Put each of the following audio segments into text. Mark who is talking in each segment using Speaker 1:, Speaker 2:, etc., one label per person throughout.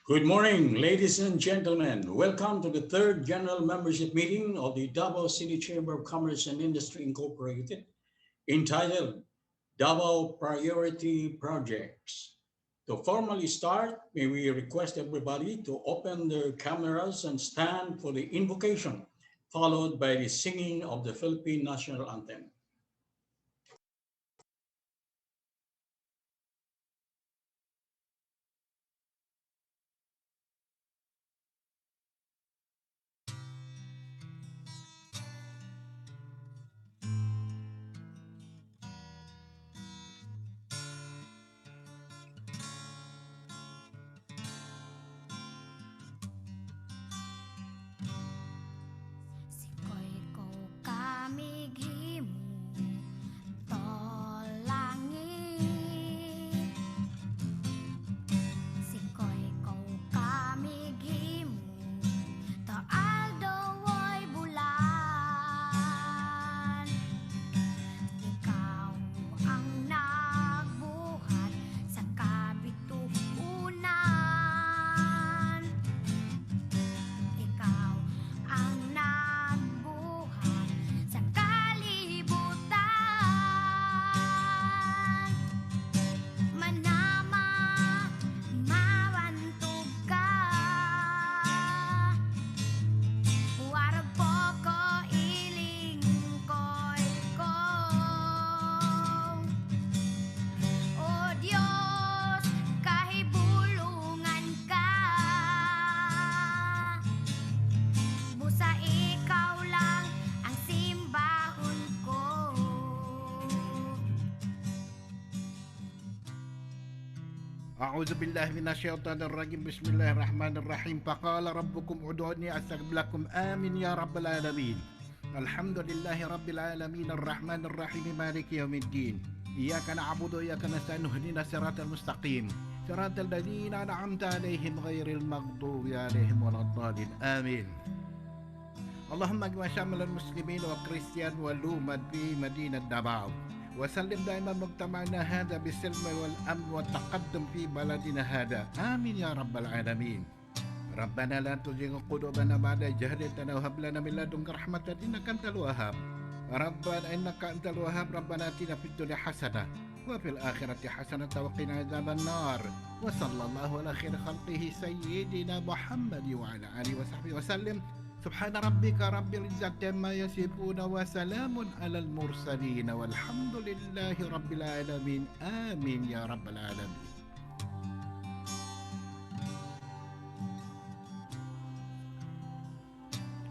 Speaker 1: Good morning, ladies and gentlemen. Welcome to the third general membership meeting of the Davao City Chamber of Commerce and Industry Incorporated, entitled Davao Priority Projects. To formally start, may we request everybody to open their cameras and stand for the invocation, followed by the singing of the Philippine National Anthem.
Speaker 2: Sikoy ko kamigimu tolangit. Sikoy ko kamigimu to aldoy bulan. Ikaw ang nagbuhat sa kabituunan. Ikaw ang nagbuhat sa kalibutan. Manama, mawantog ka. Warag po ko ilingkoy ko. O Diyos, kahibulungan ka. Busa ikaw lang ang simbahon ko.
Speaker 3: أعوذ بالله من الشيطان الرجيم بسم الله الرحمن الرحيم فقال ربكم ادعوني أستجب لكم آمين يا رب العالمين الحمد لله رب العالمين الرحمن الرحيم مالك يوم الدين إياك نعبد وإياك نستعين اهدنا الصراط المستقيم صراط الذين أنعمت عليهم غير المغضوب عليهم ولا الضالين آمين اللهم اجمع شمل المسلمين والكريستيان والأمة في مدينة دافاو وسلم دائما مجتمعنا هذا بالسلم والأمن والتقدم في بلدنا هذا آمين يا رب العالمين ربنا لا تزغ قلوبنا بعد إذ هديتنا وهب لنا من لدنك رحمة إنك أنت الوهاب ربنا إنك أنت الوهاب ربنا آتنا في الدنيا حسنة وفي الآخرة حسنة وقنا عذاب النار وصلى الله على خير خلقه سيدنا محمد وعلى آله وصحبه وسلم سبحان ربك رب العزة عما يصفون وسلام على المرسلين والحمد لله رب العالمين آمين يا رب العالمين.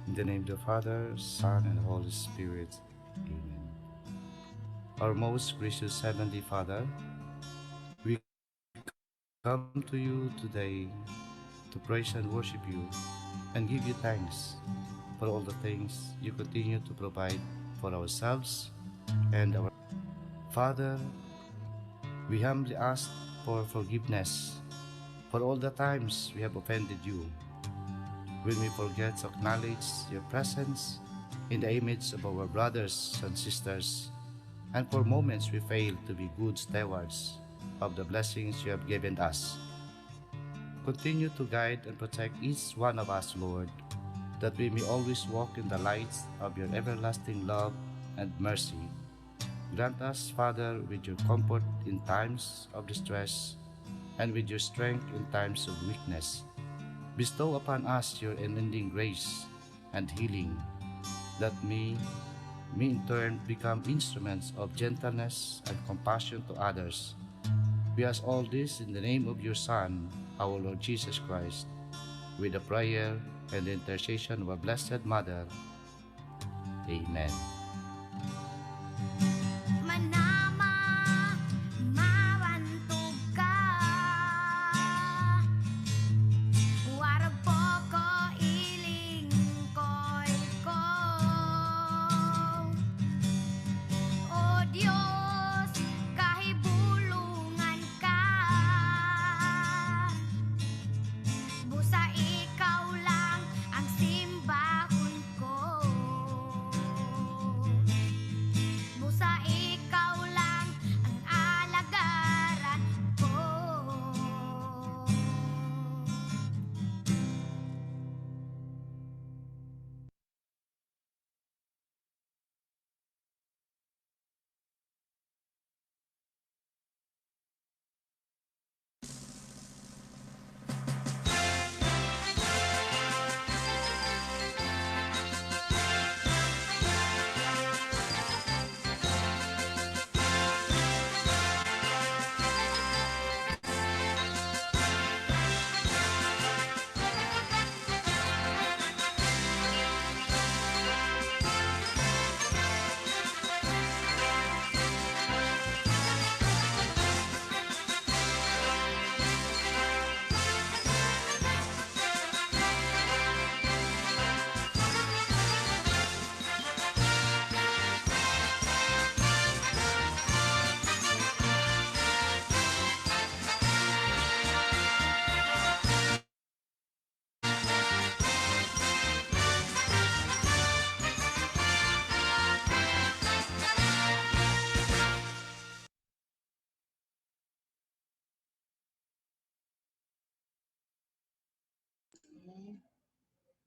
Speaker 4: In the name of the Father, Son, and Holy Spirit. Amen. Our most gracious Heavenly Father, we come to you today to praise and worship you and give you thanks for all the things you continue to provide for ourselves and our Father. We humbly ask for forgiveness for all the times we have offended you, when we forget to acknowledge your presence in the image of our brothers and sisters, and for moments we fail to be good stewards of the blessings you have given us. Continue to guide and protect each one of us, Lord, that we may always walk in the lights of your everlasting love and mercy. Grant us, Father, with your comfort in times of distress and with your strength in times of weakness. Bestow upon us your unending grace and healing, that we may in turn become instruments of gentleness and compassion to others. We ask all this in the name of your Son, our Lord Jesus Christ, with the prayer and the intercession of our Blessed Mother. Amen.
Speaker 2: Manama, mawantog ka. Warag po ko ilingkoy ko. O Diyos, kahibulungan ka. Busa ikaw lang ang simbahon ko.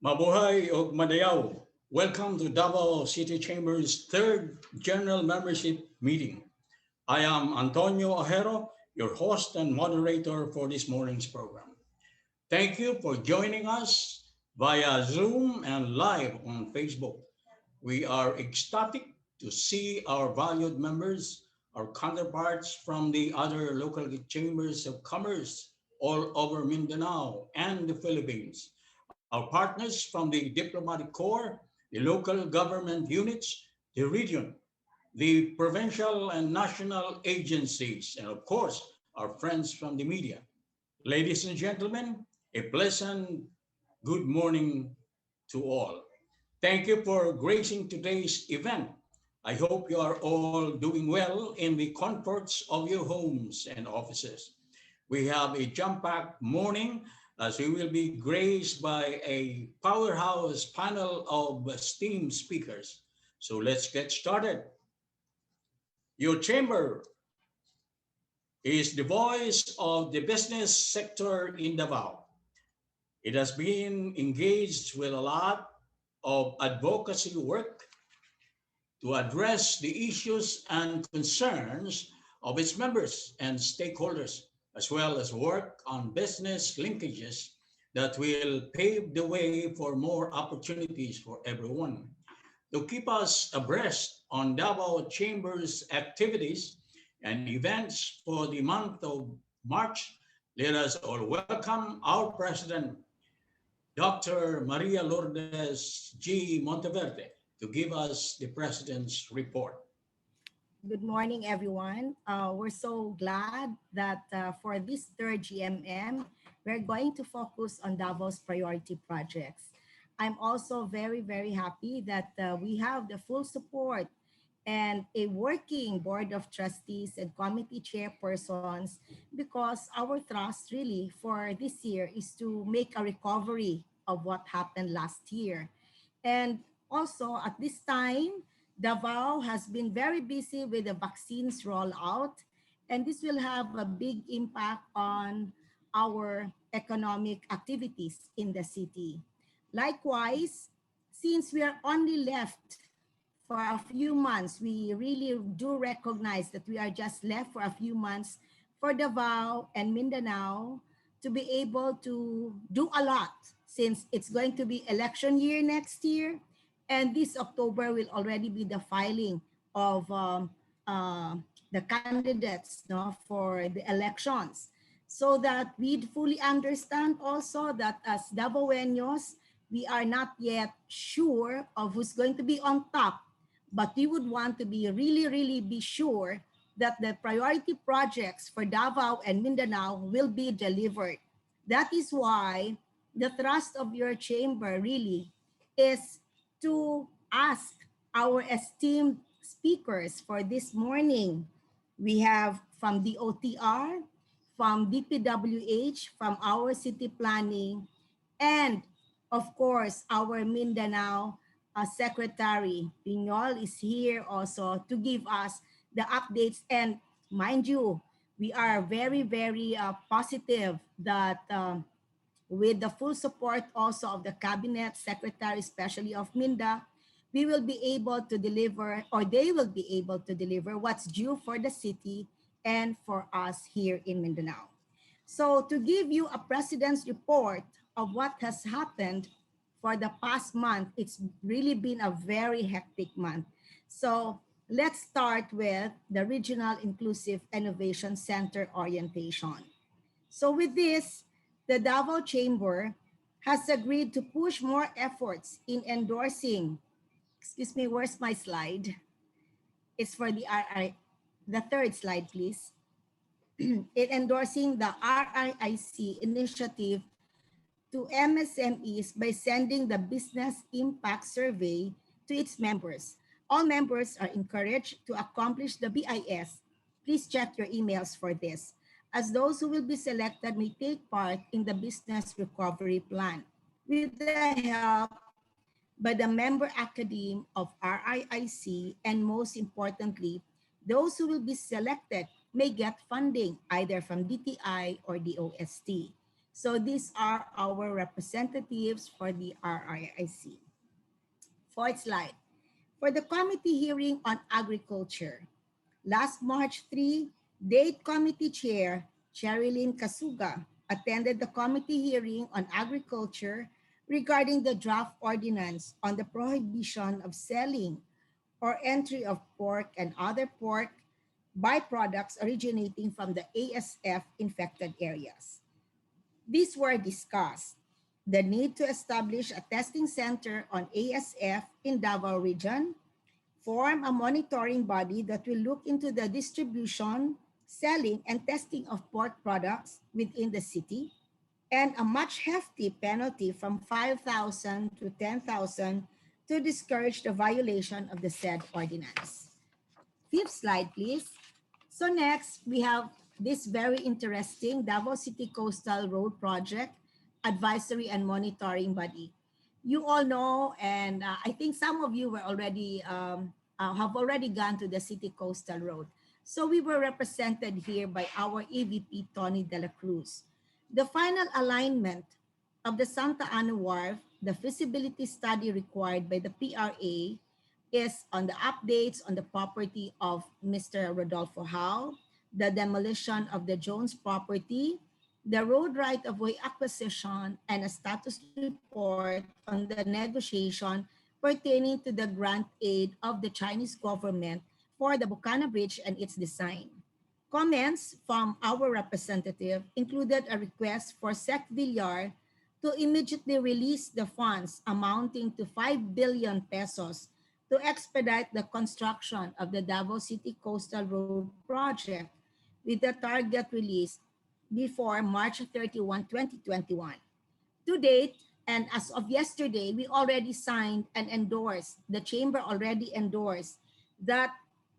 Speaker 1: Mabuhay o Madayaw. Welcome to Davao City Chamber's third General Membership Meeting. I am Antonio Ajero, your host and moderator for this morning's program. Thank you for joining us via Zoom and live on Facebook. We are ecstatic to see our valued members, our counterparts from the other local chambers of commerce all over Mindanao and the Philippines, our partners from the diplomatic corps, the local government units, the region, the provincial and national agencies, and of course, our friends from the media. Ladies and gentlemen, a pleasant good morning to all. Thank you for gracing today's event. I hope you are all doing well in the comforts of your homes and offices. We have a jam-packed morning as we will be graced by a powerhouse panel of esteemed speakers. So let's get started. Your chamber is the voice of the business sector in Davao. It has been engaged with a lot of advocacy work to address the issues and concerns of its members and stakeholders, as well as work on business linkages that will pave the way for more opportunities for everyone. To keep us abreast on Davao Chamber's activities and events for the month of March, let us all welcome our President, Dr. Maria Lourdes G. Monteverde, to give us the President's report.
Speaker 5: Good morning, everyone. We're so glad that for this third GMM, we're going to focus on Davos priority projects. I'm also very, very happy that we have the full support and a working board of trustees and committee chairpersons because our thrust really for this year is to make a recovery of what happened last year. And also at this time, Davao has been very busy with the vaccines rollout, and this will have a big impact on our economic activities in the city. Likewise, since we are only left for a few months, we really do recognize that we are just left for a few months for Davao and Mindanao to be able to do a lot since it's going to be election year next year. And this October will already be the filing of the candidates no, for the elections. So that we fully understand also that as Davaoenos, we are not yet sure of who's going to be on top, but we would want to be really, really be sure that the priority projects for Davao and Mindanao will be delivered. That is why the thrust of your chamber really is to ask our esteemed speakers for this morning. We have from the OTR, from DPWH, from our city planning, and of course, our Mindanao Secretary Piñol is here also to give us the updates. And mind you, we are very, very positive that with the full support also of the Cabinet Secretary, especially of Minda, we will be able to deliver, or they will be able to deliver what's due for the city and for us here in Mindanao. So to give you a president's report of what has happened for the past month, it's really been a very hectic month. So let's start with the Regional Inclusive Innovation Center orientation. So with this, the Davao Chamber has agreed to push more efforts in endorsing, excuse me, where's my slide? It's for the RI, the third slide, please. In endorsing the RIIC initiative to MSMEs by sending the Business Impact Survey to its members. All members are encouraged to accomplish the BIS. Please check your emails for this, as those who will be selected may take part in the business recovery plan with the help by the member academe of RIIC, and most importantly, those who will be selected may get funding either from DTI or DOST. So these are our representatives for the RIIC. Fourth slide. For the committee hearing on agriculture, last March 3, Date Committee Chair Cherilyn Kasuga attended the committee hearing on agriculture regarding the draft ordinance on the prohibition of selling or entry of pork and other pork byproducts originating from the ASF infected areas. These were discussed. The need to establish a testing center on ASF in Davao region, form a monitoring body that will look into the distribution, selling, and testing of pork products within the city, and a much hefty penalty from 5,000 to 10,000 to discourage the violation of the said ordinance. Fifth slide, please. So next, we have this very interesting Davao City Coastal Road Project Advisory and Monitoring Body. You all know, and I think some of you were already have already gone to the City Coastal Road. So we were represented here by our EVP Tony De La Cruz. The final alignment of the Santa Ana Wharf, the feasibility study required by the PRA, is on the updates on the property of Mr. Rodolfo Howe, the demolition of the Jones property, the road right-of-way acquisition, and a status report on the negotiation pertaining to the grant aid of the Chinese government for the Bukana Bridge and its design. Comments from our representative included a request for Sec Villar to immediately release the funds amounting to 5 billion pesos to expedite the construction of the Davao City Coastal Road project with the target release before March 31, 2021. To date, and as of yesterday, we already signed and endorsed, the chamber already endorsed that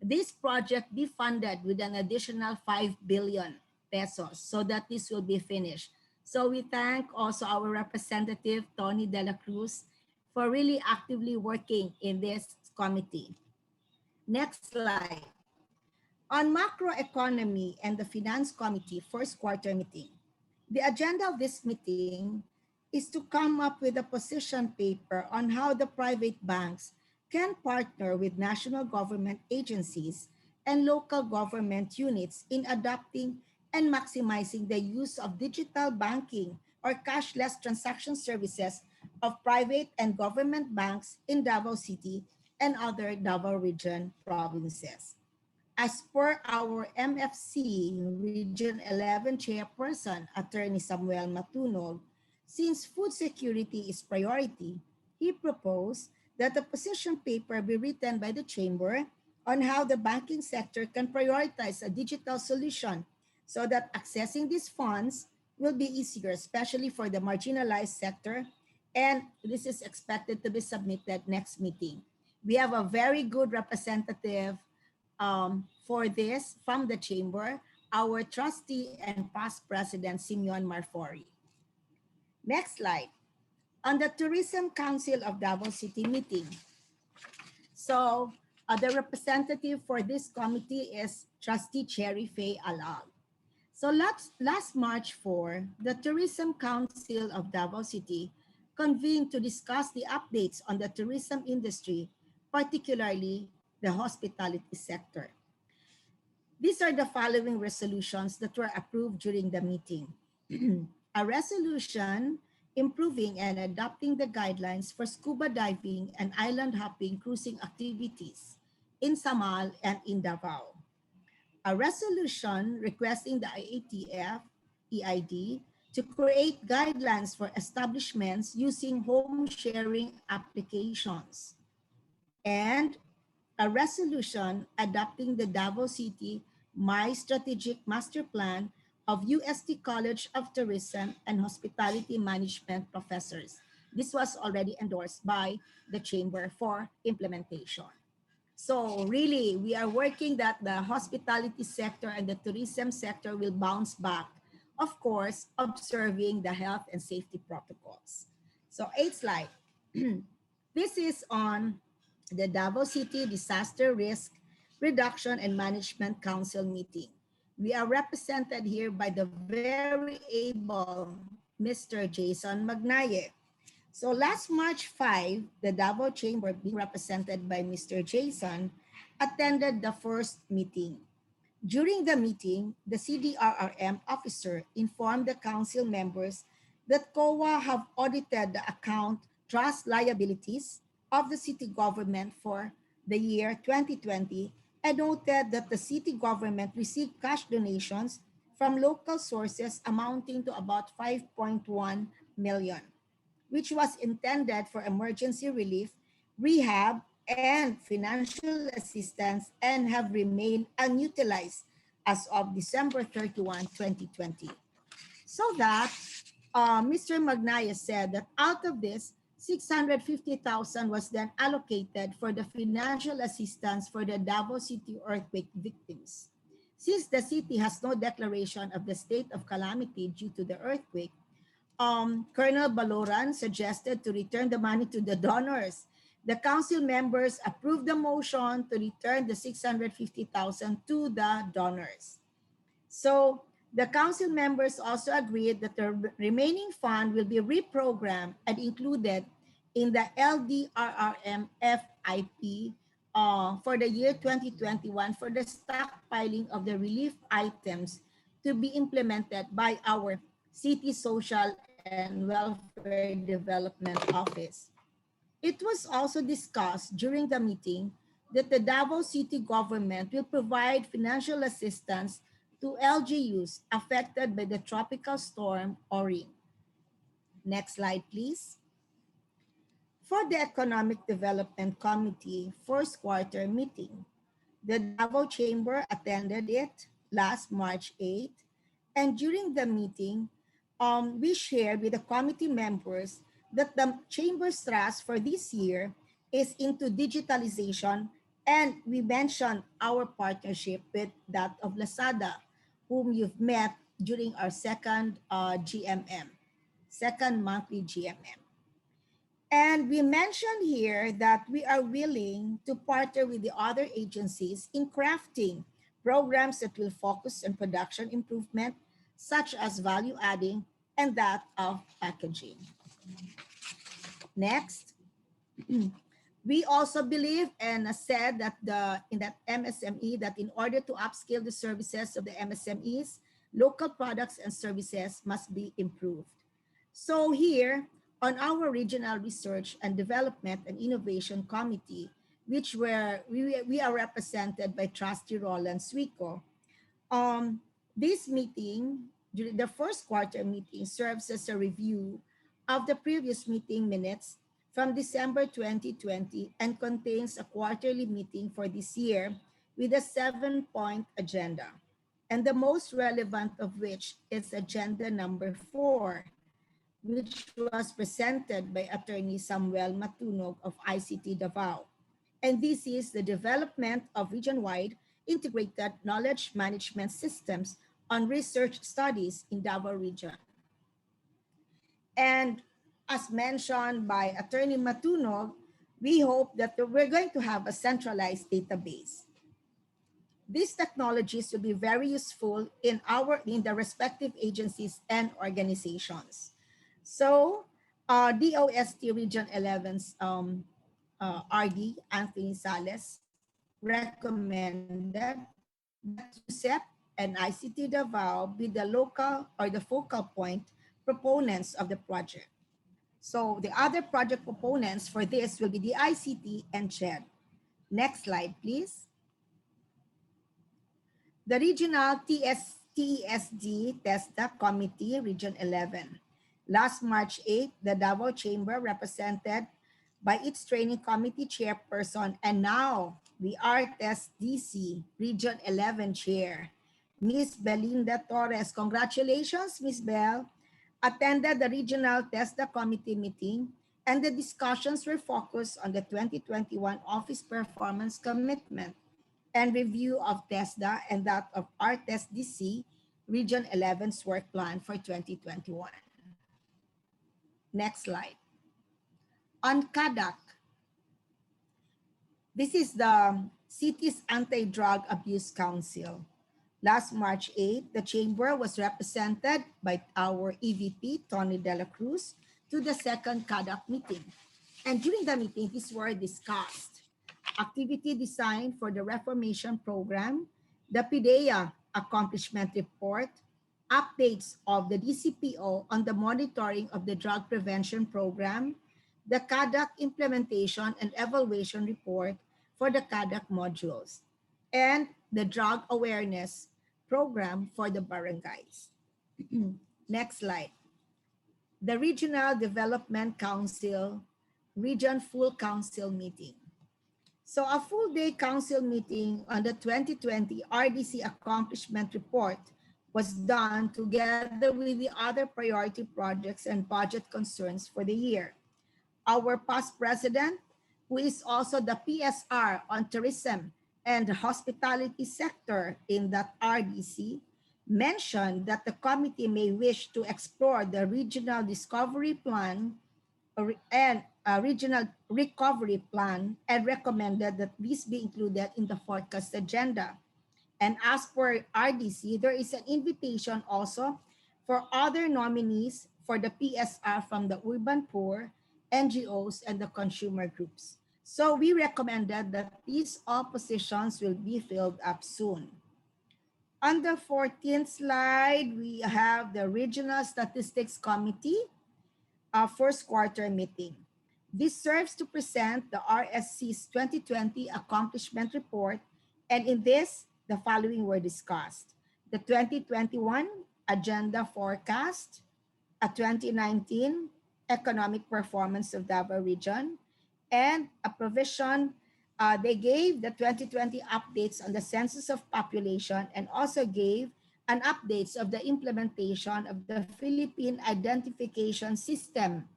Speaker 5: this project be funded with an additional 5 billion pesos so that this will be finished. So we thank also our representative, Tony De La Cruz, for really actively working in this committee. Next slide. On macroeconomy and the Finance Committee first quarter meeting, the agenda of this meeting is to come up with a position paper on how the private banks can partner with national government agencies and local government units in adopting and maximizing the use of digital banking or cashless transaction services of private and government banks in Davao City and other Davao region provinces. As per our MFC Region 11 chairperson, Attorney Samuel Matunog, since food security is priority, he proposed that the position paper be written by the chamber on how the banking sector can prioritize a digital solution so that accessing these funds will be easier, especially for the marginalized sector. And this is expected to be submitted next meeting. We have a very good representative for this from the chamber, our trustee and past president, Simeon Marfori. Next slide. On the Tourism Council of Davao City meeting. So the representative for this committee is Trustee Cherry Faye Alag. So last March 4, the Tourism Council of Davao City convened to discuss the updates on the tourism industry, particularly the hospitality sector. These are the following resolutions that were approved during the meeting. A resolution improving and adopting the guidelines for scuba diving and island hopping cruising activities in Samal and in Davao. A resolution requesting the IATF, EID, to create guidelines for establishments using home sharing applications. And a resolution adopting the Davao City My Strategic Master Plan of UST College of Tourism and Hospitality Management professors. This was already endorsed by the Chamber for implementation. So really, we are working that the hospitality sector and the tourism sector will bounce back, of course, observing the health and safety protocols. So eighth slide. This is on the Davao City Disaster Risk Reduction and Management Council meeting. We are represented here by the very able Mr. Jason Magnaye. So last March 5, the Davao Chamber, being represented by Mr. Jason, attended the first meeting. During the meeting, the CDRRM officer informed the council members that COA have audited the account trust liabilities of the city government for the year 2020 and noted that the city government received cash donations from local sources amounting to about 5.1 million, which was intended for emergency relief, rehab, and financial assistance and have remained unutilized as of December 31, 2020. So that Mr. Magnaya said that out of this, 650,000 was then allocated for the financial assistance for the Davao City earthquake victims. Since the city has no declaration of the state of calamity due to the earthquake, Colonel Baloran suggested to return the money to the donors. The council members approved the motion to return the 650,000 to the donors. So the council members also agreed that the remaining fund will be reprogrammed and included in the LDRRM FIP for the year 2021 for the stockpiling of the relief items to be implemented by our City Social and Welfare Development Office. It was also discussed during the meeting that the Davao City government will provide financial assistance to LGUs affected by the tropical storm Orin. Next slide, please. For the Economic Development Committee first quarter meeting, the Davao Chamber attended it last March 8th, and during the meeting, we shared with the committee members that the Chamber's thrust for this year is into digitalization, and we mentioned our partnership with that of Lazada, whom you've met during our second GMM, second monthly GMM. And we mentioned here that we are willing to partner with the other agencies in crafting programs that will focus on production improvement, such as value adding and that of packaging. Next, we also believe and said that in that MSME that in order to upscale the services of the MSMEs, local products and services must be improved. So here, on our Regional Research and Development and Innovation Committee, which we are represented by Trustee Roland Suico, this meeting, during the first quarter meeting, serves as a review of the previous meeting minutes from December 2020 and contains a quarterly meeting for this year with a 7-point agenda, and the most relevant of which is agenda number 4, which was presented by Attorney Samuel Matunog of ICT Davao. And this is the development of region-wide integrated knowledge management systems on research studies in Davao region. And as mentioned by Attorney Matunog, we hope that we're going to have a centralized database. These technologies will be very useful in the respective agencies and organizations. So DOST Region 11's RD, Anthony Sales, recommended that USEP and ICT Davao be the local or the focal point proponents of the project. So the other project proponents for this will be the ICT and CHED. Next slide, please. The Regional TESD TESDA Committee, Region 11. Last March 8, the Davao Chamber, represented by its training committee chairperson and now the ARTES DC Region 11 Chair, Ms. Belinda Torres. Congratulations, Ms. Bell. Attended the Regional TESDA Committee meeting, and the discussions were focused on the 2021 Office Performance Commitment and review of TESDA and that of ARTES DC Region 11's work plan for 2021. Next slide. On CADAC, this is the City's Anti-Drug Abuse Council. Last March 8th, the chamber was represented by our EVP, Tony De La Cruz, to the second CADAC meeting. And during the meeting, these were discussed. Activity design for the Reformation Program, the PIDEA Accomplishment Report, updates of the DCPO on the monitoring of the Drug Prevention Program, the CADAC Implementation and Evaluation Report for the CADAC modules, and the Drug Awareness Program for the barangays. Next slide. The Regional Development Council Region Full Council Meeting. So a full day council meeting on the 2020 RDC Accomplishment Report was done together with the other priority projects and budget concerns for the year. Our past president, who is also the PSR on tourism and the hospitality sector in that RDC, mentioned that the committee may wish to explore the regional discovery plan and a regional recovery plan and recommended that this be included in the forecast agenda. And as per RDC, there is an invitation also for other nominees for the PSR from the urban poor, NGOs, and the consumer groups. So we recommended that these all positions will be filled up soon. On the 14th slide, we have the Regional Statistics Committee first quarter meeting. This serves to present the RSC's 2020 accomplishment report, and in this, the following were discussed: the 2021 agenda forecast, a 2019 economic performance of Davao region, and a provision. They gave the 2020 updates on the census of population and also gave an updates of the implementation of the Philippine Identification System,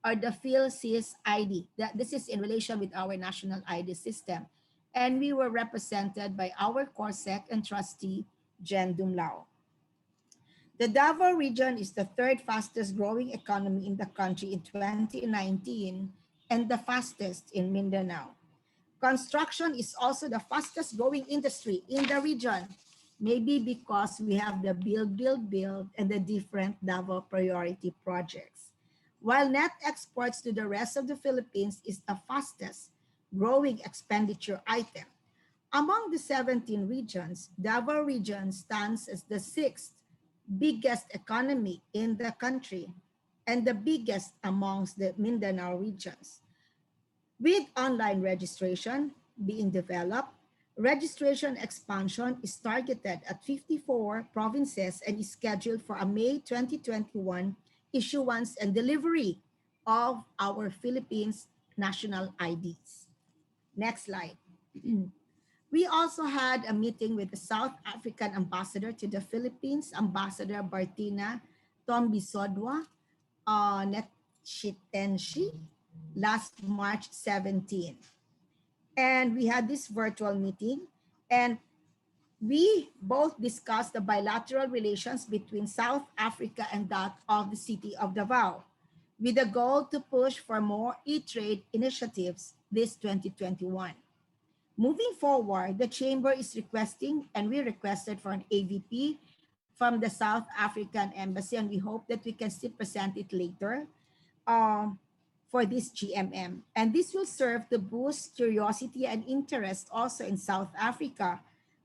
Speaker 5: or the PhilSys ID. This is in relation with our national ID system. And we were represented by our CORSEC and trustee, Jen Dumlao. The Davao region is the third fastest growing economy in the country in 2019 and the fastest in Mindanao. Construction is also the fastest growing industry in the region, maybe because we have the build, and the different Davao priority projects. While net exports to the rest of the Philippines is the fastest growing expenditure item. Among the 17 regions, Davao region stands as the sixth biggest economy in the country and the biggest amongst the Mindanao regions. With online registration being developed, registration expansion is targeted at 54 provinces and is scheduled for a May 2021 issuance and delivery of our Philippines national IDs. Next slide. We also had a meeting with the South African ambassador to the Philippines, Ambassador Bartina Tombisodwa Netshitenshi, last March 17. And we had this virtual meeting, and we both discussed the bilateral relations between South Africa and that of the city of Davao, with a goal to push for more e-trade initiatives this 2021. Moving forward, the Chamber is requesting, and we requested for an AVP from the South African Embassy, and we hope that we can still present it later for this GMM. And this will serve to boost curiosity and interest also in South Africa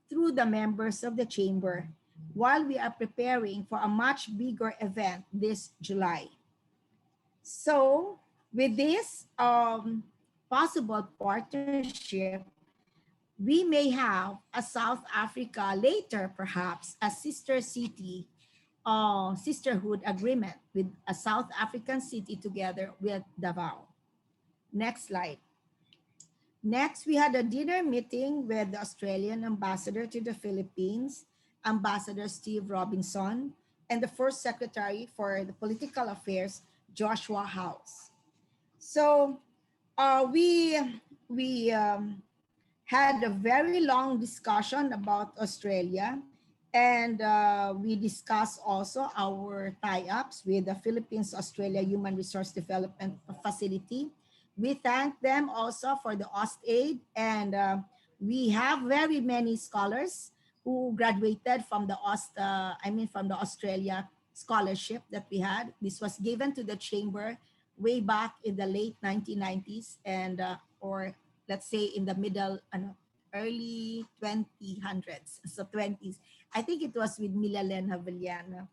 Speaker 5: through the members of the Chamber, while we are preparing for a much bigger event this July. So with this possible partnership, we may have a South Africa later, perhaps a sister city, sisterhood agreement with a South African city together with Davao. Next slide. Next, we had a dinner meeting with the Australian ambassador to the Philippines, Ambassador Steve Robinson, and the first secretary for the political affairs, Joshua House. So we had a very long discussion about Australia, and we discussed also our tie-ups with the Philippines Australia Human Resource Development Facility. We thank them also for the AustAid, and we have very many scholars who who graduated from the from the Australia scholarship that we had. This was given to the chamber way back in the late 1990s and or let's say in the early 2000s, so 20s. I think it was with Milalen Havillana.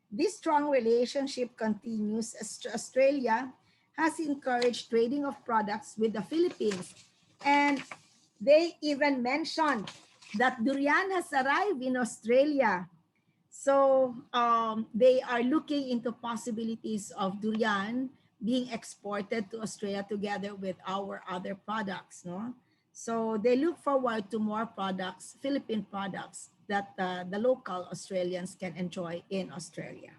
Speaker 5: This strong relationship continues as Australia has encouraged trading of products with the Philippines. And they even mentioned that durian has arrived in Australia. So they are looking into possibilities of durian being exported to Australia together with our other products. No? So they look forward to more products, Philippine products, that the local Australians can enjoy in Australia.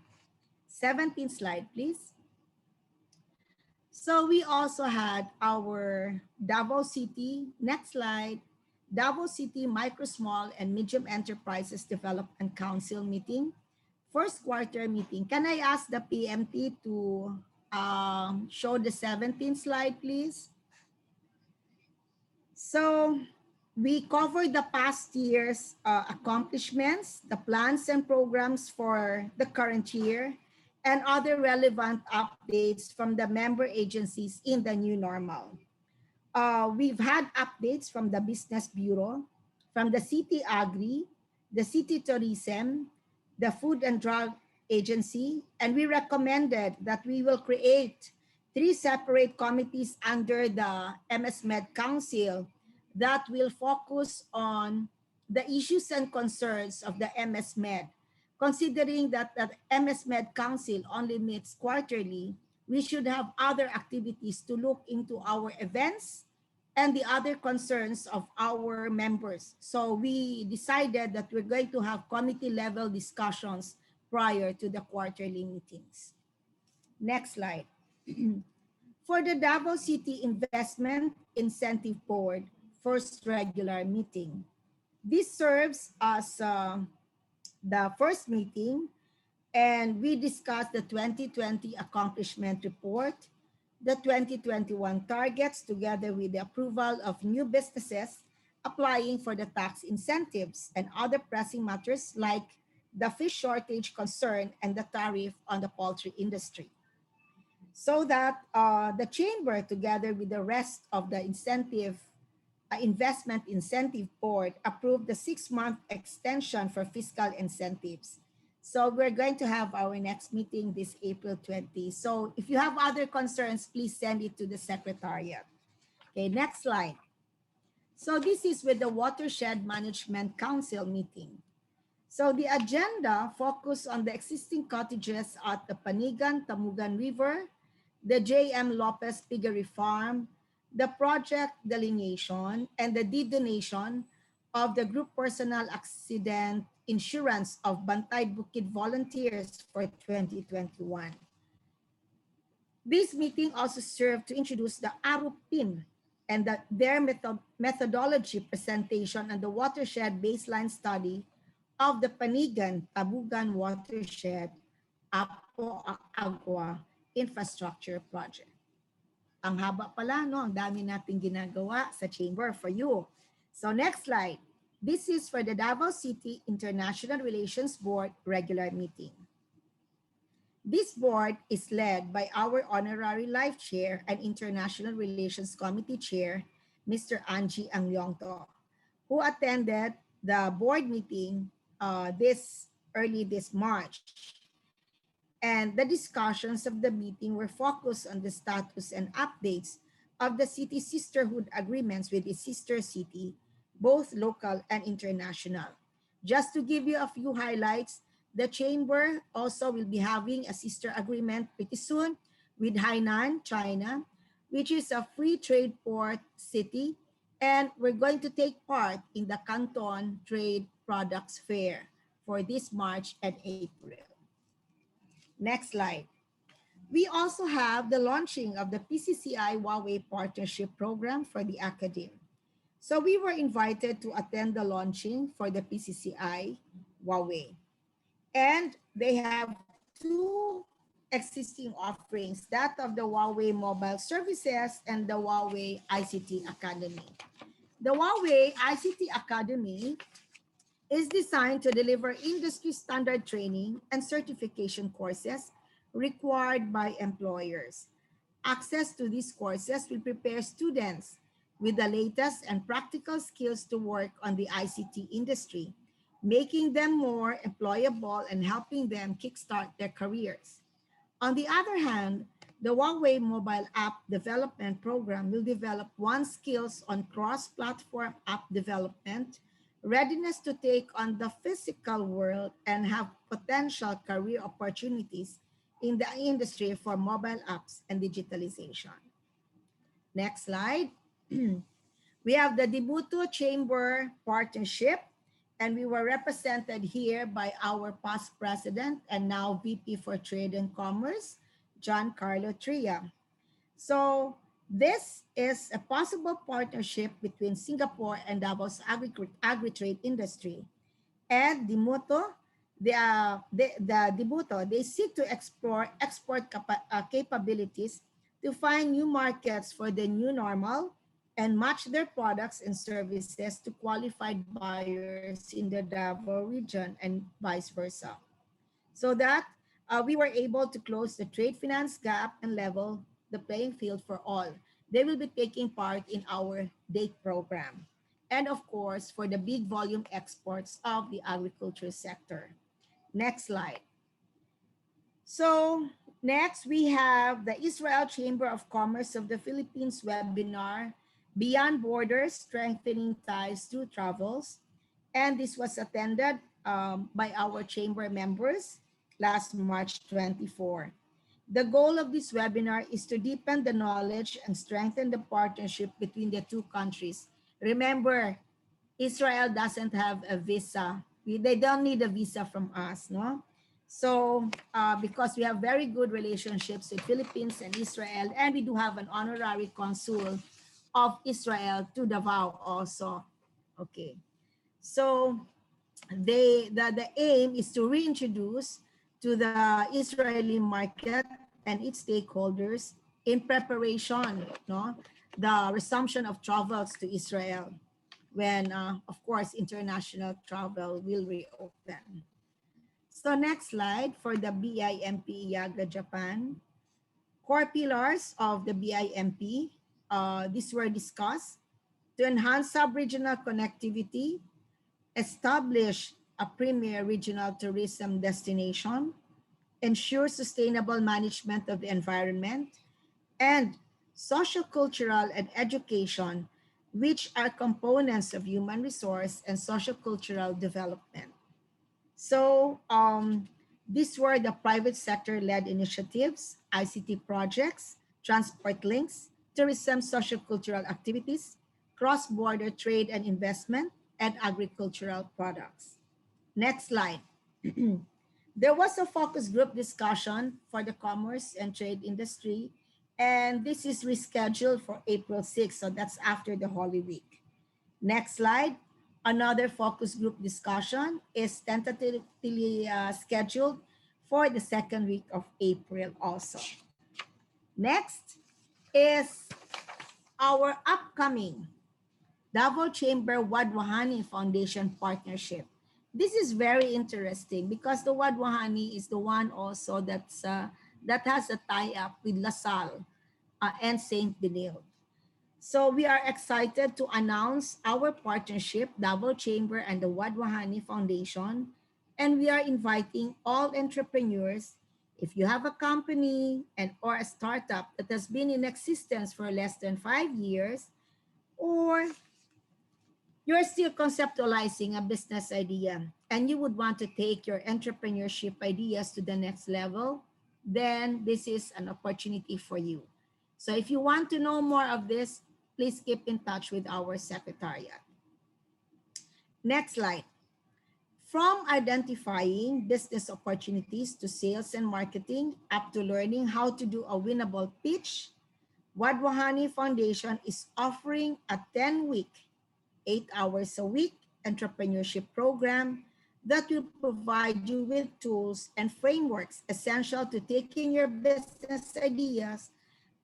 Speaker 5: 17th slide, please. So we also had our Davao City, next slide, Davao City Micro, Small, and Medium Enterprises Development Council meeting, first quarter meeting. Can I ask the PMT to show the 17th slide, please? So we covered the past year's accomplishments, the plans and programs for the current year, and other relevant updates from the member agencies in the new normal. We've had updates from the Business Bureau, from the City Agri, the City Tourism, the Food and Drug Agency, and we recommended that we will create 3 separate committees under the MS-Med Council that will focus on the issues and concerns of the MS-Med. Considering that the MS-Med Council only meets quarterly, we should have other activities to look into our events and the other concerns of our members. So we decided that we're going to have committee level discussions prior to the quarterly meetings. Next slide. For the Davao City Investment Incentive Board first regular meeting. This serves as the first meeting, and we discussed the 2020 accomplishment report, the 2021 targets, together with the approval of new businesses applying for the tax incentives and other pressing matters like the fish shortage concern and the tariff on the poultry industry. So that the chamber, together with the rest of the investment incentive board, approved the 6-month extension for fiscal incentives. So we're going to have our next meeting this April 20. So if you have other concerns, please send it to the secretariat. Okay, next slide. So this is with the Watershed Management Council meeting. So the agenda focused on the existing cottages at the Panigan Tamugan River, the J.M. Lopez Piggery Farm, the project delineation, and the dedonation of the group personal accident insurance of Bantay Bukid volunteers for 2021. This meeting also served to introduce the ARUPIN and their methodology presentation on the watershed baseline study of the Panigan Tabugan Watershed Apo Agua Infrastructure Project. Ang haba pala, no? Ang dami nating ginagawa sa chamber for you. So next slide. This is for the Davao City International Relations Board regular meeting. This board is led by our Honorary Life Chair and International Relations Committee Chair, Mr. Angie Angyongto, who attended the board meeting early this March. And the discussions of the meeting were focused on the status and updates of the city sisterhood agreements with the sister city, both local and international. Just to give you a few highlights, the chamber also will be having a sister agreement pretty soon with Hainan, China, which is a free trade port city, and we're going to take part in the Canton Trade Products Fair for this March and April. Next slide. We also have the launching of the PCCI Huawei Partnership Program for the academe. So we were invited to attend the launching for the PCCI Huawei. And they have 2 existing offerings, that of the Huawei Mobile Services and the Huawei ICT Academy. The Huawei ICT Academy is designed to deliver industry standard training and certification courses required by employers. Access to these courses will prepare students with the latest and practical skills to work on the ICT industry, making them more employable and helping them kickstart their careers. On the other hand, the Huawei mobile app development program will develop one's skills on cross-platform app development, readiness to take on the physical world, and have potential career opportunities in the industry for mobile apps and digitalization. Next slide. We have the Dibuto Chamber Partnership, and we were represented here by our past president and now VP for Trade and Commerce, John Carlo Tria. So this is a possible partnership between Singapore and Davo's agri-trade industry. And the Dibuto, they seek to explore capabilities to find new markets for the new normal and match their products and services to qualified buyers in the Davao region and vice versa. So that we were able to close the trade finance gap and level the playing field for all. They will be taking part in our DATE program. And of course, for the big volume exports of the agriculture sector. Next slide. So next we have the Israel Chamber of Commerce of the Philippines webinar, Beyond Borders, Strengthening Ties Through Travels. And this was attended by our chamber members last March 24. The goal of this webinar is to deepen the knowledge and strengthen the partnership between the two countries. Remember, Israel doesn't have a visa. They don't need a visa from us, no? So, because we have very good relationships with Philippines and Israel, and we do have an honorary consul of Israel to Davao also. Okay. So, the aim is to reintroduce to the Israeli market and its stakeholders in preparation, no, the resumption of travels to Israel when, of course, international travel will reopen. So next slide for the BIMP IAGA Japan. Core pillars of the BIMP, these were discussed to enhance sub-regional connectivity, establish a premier regional tourism destination, ensure sustainable management of the environment, and social, cultural, and education, which are components of human resource and social cultural development. So these were the private sector-led initiatives, ICT projects, transport links, tourism, social cultural activities, cross-border trade and investment, and agricultural products. Next slide. There was a focus group discussion for the commerce and trade industry, and this is rescheduled for April 6th, so that's after the Holy Week. Next slide. Another focus group discussion is tentatively scheduled for the second week of April also. Next is our upcoming Davao Chamber Wadwahani Foundation partnership. This is very interesting because the Wadwahani is the one also that has a tie-up with LaSalle and St. Benilde. So we are excited to announce our partnership, Davao Chamber and the Wadwahani Foundation. And we are inviting all entrepreneurs, if you have a company and or a startup that has been in existence for less than 5 years, or you're still conceptualizing a business idea and you would want to take your entrepreneurship ideas to the next level, then this is an opportunity for you. So if you want to know more of this, please keep in touch with our secretariat. Next slide. From identifying business opportunities to sales and marketing up to learning how to do a winnable pitch, Wadwahani Foundation is offering a 10-week, 8 hours a week entrepreneurship program that will provide you with tools and frameworks essential to taking your business ideas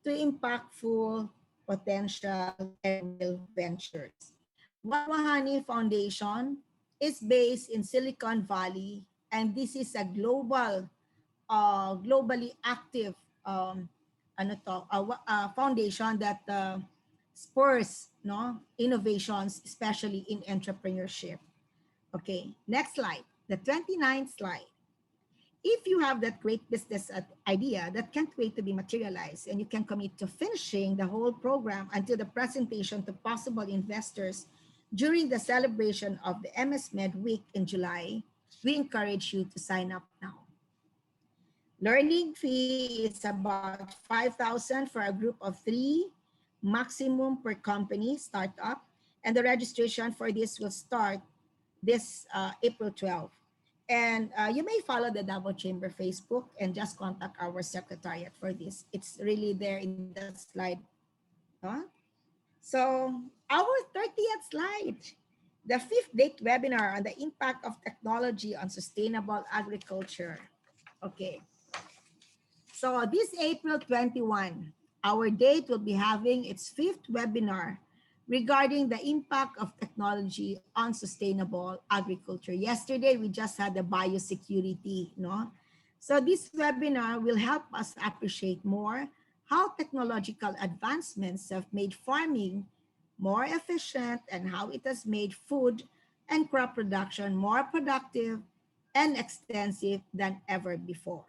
Speaker 5: to impactful potential and real ventures. Wadwahani Foundation is based in Silicon Valley, and this is a globally active um, foundation that spurs no innovations, especially in entrepreneurship. Okay, next slide, the 29th slide. If you have that great business idea that can't wait to be materialized, and you can commit to finishing the whole program until the presentation to possible investors during the celebration of the MS Med Week in July, we encourage you to sign up now. Learning fee is about 5,000 for a group of 3, maximum per company startup, and the registration for this will start this April 12th. And you may follow the Davao Chamber Facebook and just contact our secretariat for this. It's really there in the slide. Huh? So our 30th slide, the fifth date webinar on the impact of technology on sustainable agriculture. Okay, so this April 21, our date will be having its fifth webinar regarding the impact of technology on sustainable agriculture. Yesterday, we just had the biosecurity, no? So this webinar will help us appreciate more how technological advancements have made farming more efficient and how it has made food and crop production more productive and extensive than ever before.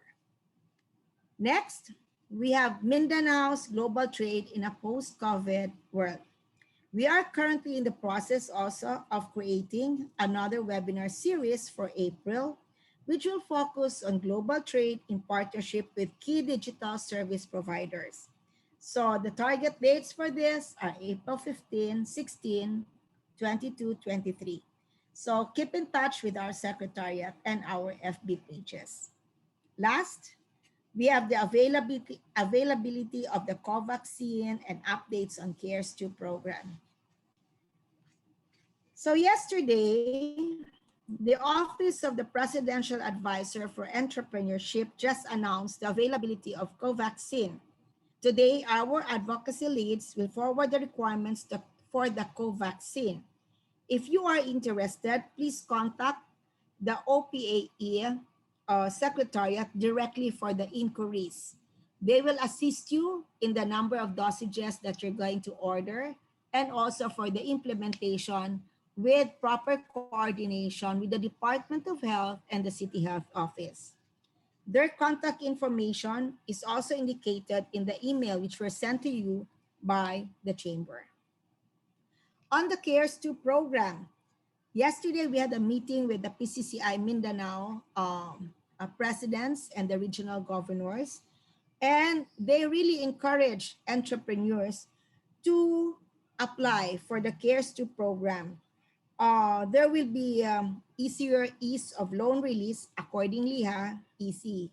Speaker 5: Next, we have Mindanao's global trade in a post-COVID world. We are currently in the process also of creating another webinar series for April, which will focus on global trade in partnership with key digital service providers. So the target dates for this are April 15, 16, 22, 23. So keep in touch with our secretariat and our FB pages. Last, we have the availability of the co-vaccine and updates on CARES 2 program. So yesterday, the Office of the Presidential Advisor for Entrepreneurship just announced the availability of co-vaccine. Today, our advocacy leads will forward the requirements for the co-vaccine. If you are interested, please contact the OPAE Secretariat directly for the inquiries. They will assist you in the number of dosages that you're going to order and also for the implementation with proper coordination with the Department of Health and the City Health Office. Their contact information is also indicated in the email which were sent to you by the Chamber. On the CARES 2 program, yesterday we had a meeting with the PCCI Mindanao presidents and the regional governors, and they really encourage entrepreneurs to apply for the CARES 2 program. There will be easier ease of loan release accordingly, easy,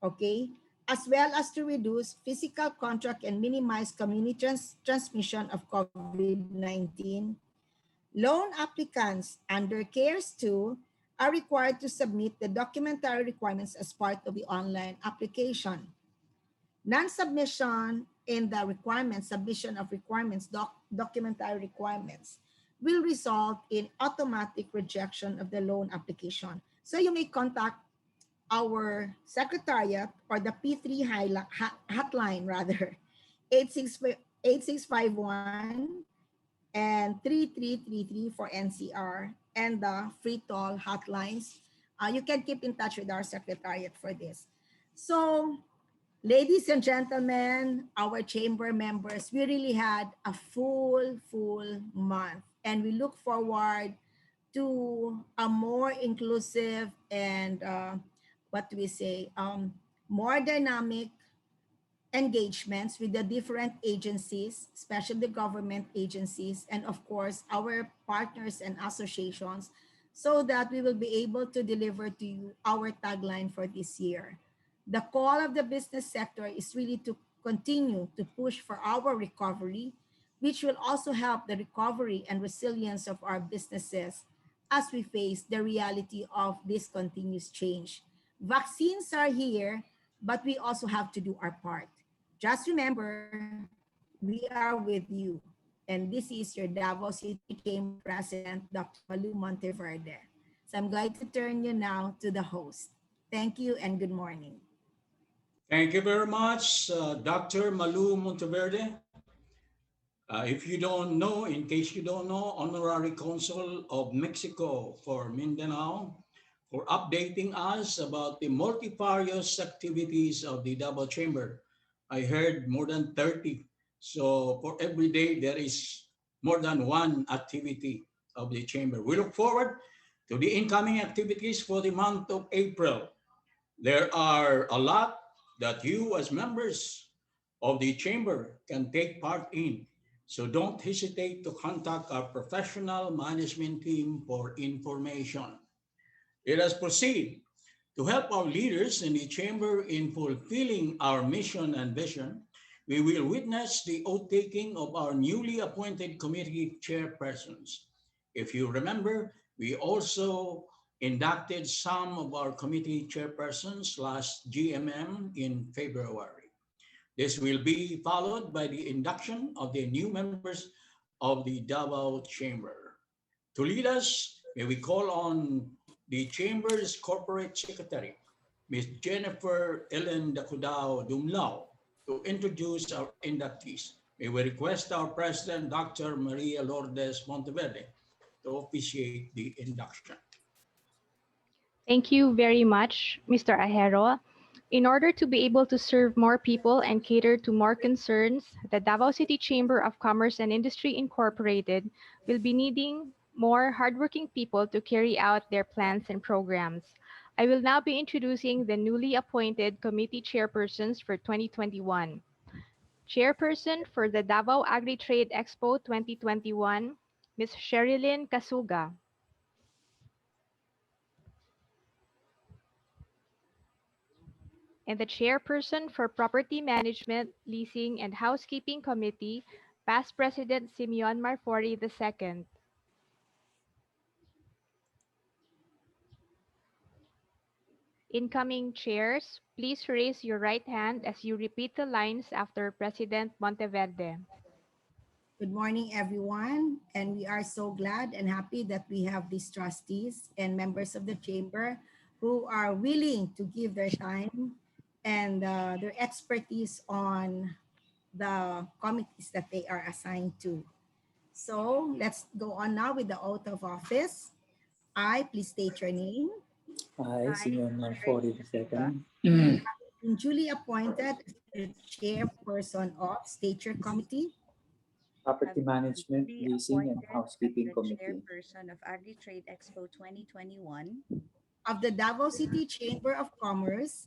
Speaker 5: okay? As well as to reduce physical contact and minimize community transmission of COVID-19. Loan applicants under CARES 2 are required to submit the documentary requirements as part of the online application. Non-submission in the requirements, submission of requirements, documentary requirements, will result in automatic rejection of the loan application. So you may contact our secretariat or the P3 hotline rather, 8651 and 3333 for NCR and the free toll hotlines. You can keep in touch with our secretariat for this. So, ladies and gentlemen, our chamber members, we really had a full month, and we look forward to a more inclusive and what do we say, more dynamic engagements with the different agencies, especially the government agencies, and of course, our partners and associations, so that we will be able to deliver to you our tagline for this year. The call of the business sector is really to continue to push for our recovery, which will also help the recovery and resilience of our businesses as we face the reality of this continuous change. Vaccines are here, but we also have to do our part. Just remember, we are with you. And this is your Davao City Chamber President, Dr. Malu Monteverde. So I'm going to turn you now to the host. Thank you and good morning.
Speaker 1: Thank you very much, Dr. Malu Monteverde. If you don't know, in case you don't know, Honorary Consul of Mexico for Mindanao, for updating us about the multifarious activities of the Davao Chamber. I heard more than 30. So for every day, there is more than one activity of the Chamber. We look forward to the incoming activities for the month of April. There are a lot that you, as members of the chamber, can take part in. So don't hesitate to contact our professional management team for information. Let us proceed to help our leaders in the chamber in fulfilling our mission and vision. We will witness the oath taking of our newly appointed committee chairpersons. If you remember, we also inducted some of our committee chairpersons last GMM in February. This will be followed by the induction of the new members of the Davao Chamber. To lead us, may we call on the Chamber's Corporate Secretary, Ms. Jennifer Ellen Dacudao Dumlao, to introduce our inductees. May we request our President, Dr. Maria Lourdes Monteverde, to officiate the induction.
Speaker 6: Thank you very much, Mr. Ahero. In order to be able to serve more people and cater to more concerns, the Davao City Chamber of Commerce and Industry Incorporated will be needing more hardworking people to carry out their plans and programs. I will now be introducing the newly appointed committee chairpersons for 2021. Chairperson for the Davao Agri-Trade Expo 2021, Ms. Sherilyn Kasuga. And the chairperson for Property Management, Leasing, and Housekeeping Committee, past President Simeon Marfori II. Incoming chairs, please raise your right hand as you repeat the lines after President Monteverde.
Speaker 5: Good morning, everyone. And we are so glad and happy that we have these trustees and members of the chamber who are willing to give their time and their expertise on the committees that they are assigned to. So let's go on now with the oath of office. I, please state your name,
Speaker 7: I, Simeon Marfori II,
Speaker 5: been duly appointed as the chairperson of State Your Committee
Speaker 7: Property Management,
Speaker 8: Be
Speaker 7: Leasing, and
Speaker 8: appointed as
Speaker 7: Housekeeping
Speaker 8: the
Speaker 7: Committee
Speaker 8: chairperson of Agri-Trade Expo 2021
Speaker 5: of the Davao City Chamber of Commerce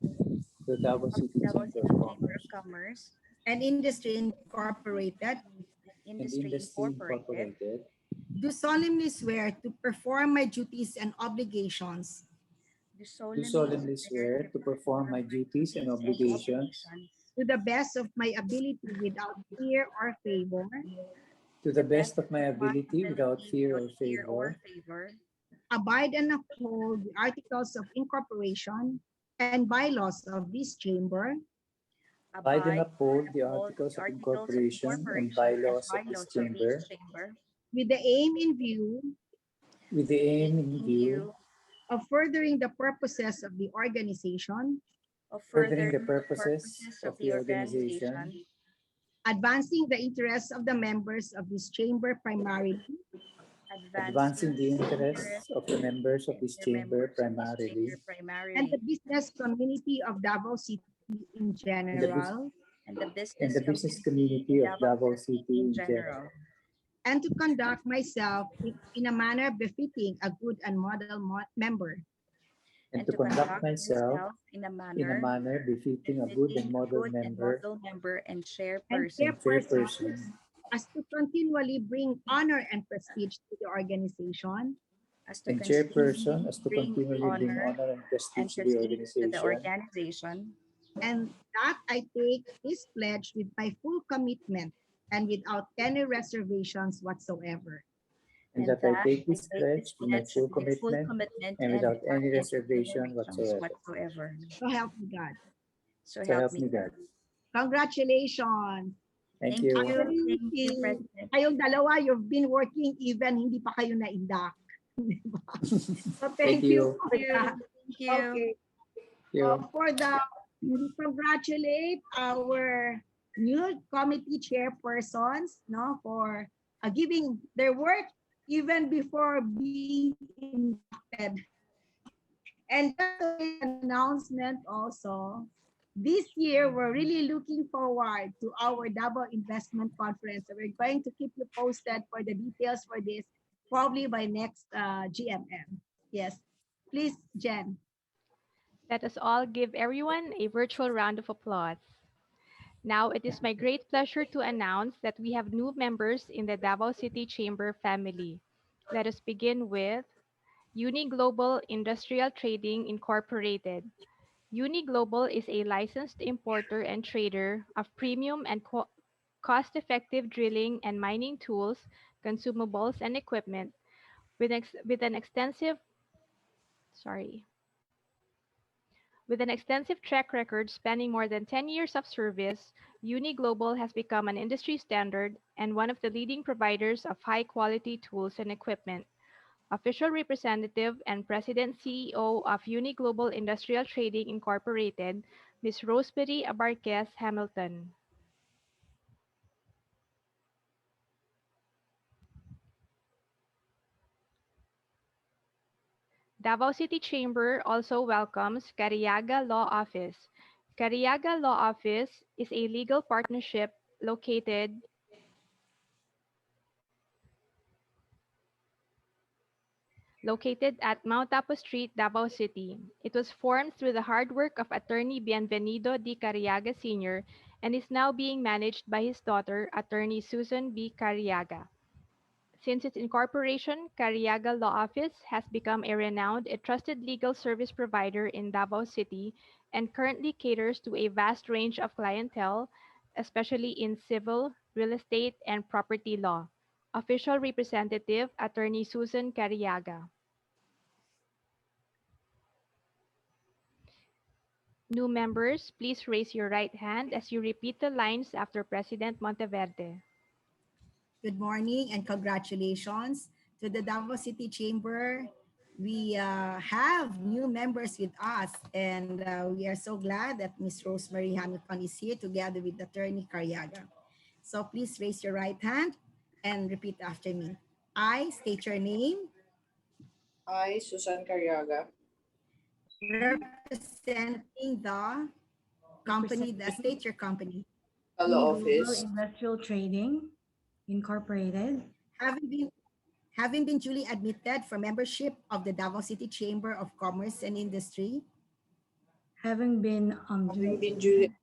Speaker 7: the Davao
Speaker 8: of
Speaker 7: City
Speaker 8: Davao
Speaker 7: Chamber
Speaker 8: City
Speaker 7: of
Speaker 8: Chamber
Speaker 7: Commerce
Speaker 8: of Commerce
Speaker 5: and Industry Incorporated,
Speaker 7: and
Speaker 8: Industry
Speaker 7: Industry
Speaker 8: Incorporated,
Speaker 7: Incorporated,
Speaker 5: do solemnly swear to perform my duties and obligations
Speaker 8: do
Speaker 7: do solemnly swear to perform my duties and obligations
Speaker 5: to the best of my ability without fear or favor,
Speaker 7: to the best of my ability without fear or
Speaker 8: or
Speaker 7: favor,
Speaker 8: favor,
Speaker 5: abide and uphold the articles of incorporation and bylaws of this chamber,
Speaker 7: abide and
Speaker 8: abide
Speaker 7: uphold the
Speaker 8: and uphold
Speaker 7: articles
Speaker 8: the
Speaker 7: of
Speaker 8: articles of
Speaker 7: incorporation and
Speaker 8: incorporation and
Speaker 7: bylaws of this
Speaker 8: bylaws of
Speaker 7: chamber
Speaker 8: this chamber,
Speaker 5: with the aim in view
Speaker 7: with the aim in view
Speaker 5: of furthering the purposes of the organization,
Speaker 8: of
Speaker 7: furthering
Speaker 8: furthering
Speaker 7: the
Speaker 8: the
Speaker 7: purposes
Speaker 8: purposes
Speaker 7: of
Speaker 8: of
Speaker 7: the
Speaker 8: the
Speaker 7: organization,
Speaker 8: organization,
Speaker 5: advancing the interests of the members of this chamber primarily,
Speaker 7: advancing the interests
Speaker 8: interests
Speaker 7: of the members of
Speaker 8: and
Speaker 7: this
Speaker 8: the
Speaker 7: chamber
Speaker 8: members of this
Speaker 7: primarily,
Speaker 8: chamber
Speaker 5: and the
Speaker 8: primarily,
Speaker 5: business community of Davao City in
Speaker 7: and the, bus-
Speaker 5: general,
Speaker 8: and the
Speaker 7: and
Speaker 8: business
Speaker 7: the business
Speaker 8: community
Speaker 7: community
Speaker 8: in
Speaker 7: of
Speaker 8: Davao
Speaker 7: Davao
Speaker 8: City
Speaker 7: City
Speaker 8: in
Speaker 7: in general,
Speaker 8: general,
Speaker 5: and to conduct myself in a manner befitting a good and model member,
Speaker 7: and
Speaker 8: and
Speaker 7: to
Speaker 8: to
Speaker 7: conduct
Speaker 8: conduct
Speaker 7: myself
Speaker 8: myself
Speaker 7: in a manner befitting a good and
Speaker 8: befitting a
Speaker 7: model
Speaker 8: good and
Speaker 7: member
Speaker 8: model member and
Speaker 5: and
Speaker 8: chairperson,
Speaker 7: and
Speaker 5: chairperson
Speaker 7: chairperson,
Speaker 5: as to continually bring honor and prestige to the organization
Speaker 8: as to
Speaker 7: and
Speaker 8: continually
Speaker 7: chairperson as to
Speaker 8: bring
Speaker 7: continually bring
Speaker 8: honor
Speaker 7: honor and
Speaker 8: and
Speaker 7: prestige to the
Speaker 8: prestige to the
Speaker 7: organization,
Speaker 8: organization,
Speaker 5: and that I take this pledge with my full commitment and without any reservations whatsoever.
Speaker 7: and
Speaker 8: and
Speaker 7: that I
Speaker 8: that
Speaker 7: take
Speaker 8: I
Speaker 7: this
Speaker 8: take this
Speaker 7: pledge with my
Speaker 8: pledge
Speaker 7: full
Speaker 8: with full
Speaker 7: commitment
Speaker 8: commitment
Speaker 7: and
Speaker 8: and
Speaker 7: without
Speaker 8: without
Speaker 7: any
Speaker 8: any
Speaker 7: reservation
Speaker 8: reservations
Speaker 7: whatsoever.
Speaker 8: whatsoever.
Speaker 5: So help me God.
Speaker 8: So
Speaker 7: So
Speaker 8: help
Speaker 7: help
Speaker 8: me
Speaker 7: me
Speaker 8: God.
Speaker 7: God.
Speaker 5: Congratulations!
Speaker 7: Thank
Speaker 8: Thank
Speaker 7: you.
Speaker 8: you.
Speaker 5: Actually,
Speaker 8: Thank you, President.
Speaker 5: kayong dalawa, you've been working even hindi pa kayo na-induct. So
Speaker 7: Thank
Speaker 5: thank you
Speaker 7: you.
Speaker 5: for
Speaker 8: Thank you.
Speaker 5: that.
Speaker 8: Thank you.
Speaker 5: Okay.
Speaker 7: You.
Speaker 5: For the congratulate our new committee chairpersons, no, for giving their work even before being inducted. And just to make an announcement also, this year we're really looking forward to our Davao Investment Conference. So we're going to keep you posted for the details for this, probably by next GMM. Yes, please, Jen.
Speaker 6: Let us all give everyone a virtual round of applause. Now, it is my great pleasure to announce that we have new members in the Davao City Chamber family. Let us begin with Uni Global Industrial Trading Incorporated. Uni Global is a licensed importer and trader of premium and cost-effective drilling and mining tools, consumables, and equipment with an extensive sorry with an extensive track record spanning more than 10 years of service. Uni Global has become an industry standard and one of the leading providers of high-quality tools and equipment. Official representative and President CEO of Uni Global Industrial Trading Incorporated, Ms. Rosemary Abarquez Hamilton. Davao City Chamber also welcomes Cariaga Law Office. Cariaga Law Office is a legal partnership located at Mount Apo Street, Davao City. It was formed through the hard work of Attorney Bienvenido D. Cariaga Sr. and is now being managed by his daughter, Attorney Susan B. Cariaga. Since its incorporation, Cariaga Law Office has become a renowned and trusted legal service provider in Davao City and currently caters to a vast range of clientele, especially in civil, real estate, and property law. Official representative, Attorney Susan Cariaga. New members, please raise your right hand as you repeat the lines after President Monteverde.
Speaker 5: Good morning and congratulations to the Davao City Chamber. We have new members with us, and we are so glad that Ms. Rosemary Hamilton is here together with Attorney Cariaga. So please raise your right hand and repeat after me. I state your name,
Speaker 9: I, Susan Carriaga,
Speaker 5: representing the company, state your company,
Speaker 9: the
Speaker 10: Uni
Speaker 9: law
Speaker 10: Global
Speaker 9: office,
Speaker 10: Industrial Trading Incorporated,
Speaker 5: having been having been duly admitted for membership of the Davao City Chamber of Commerce and Industry,
Speaker 10: having been
Speaker 9: having been duly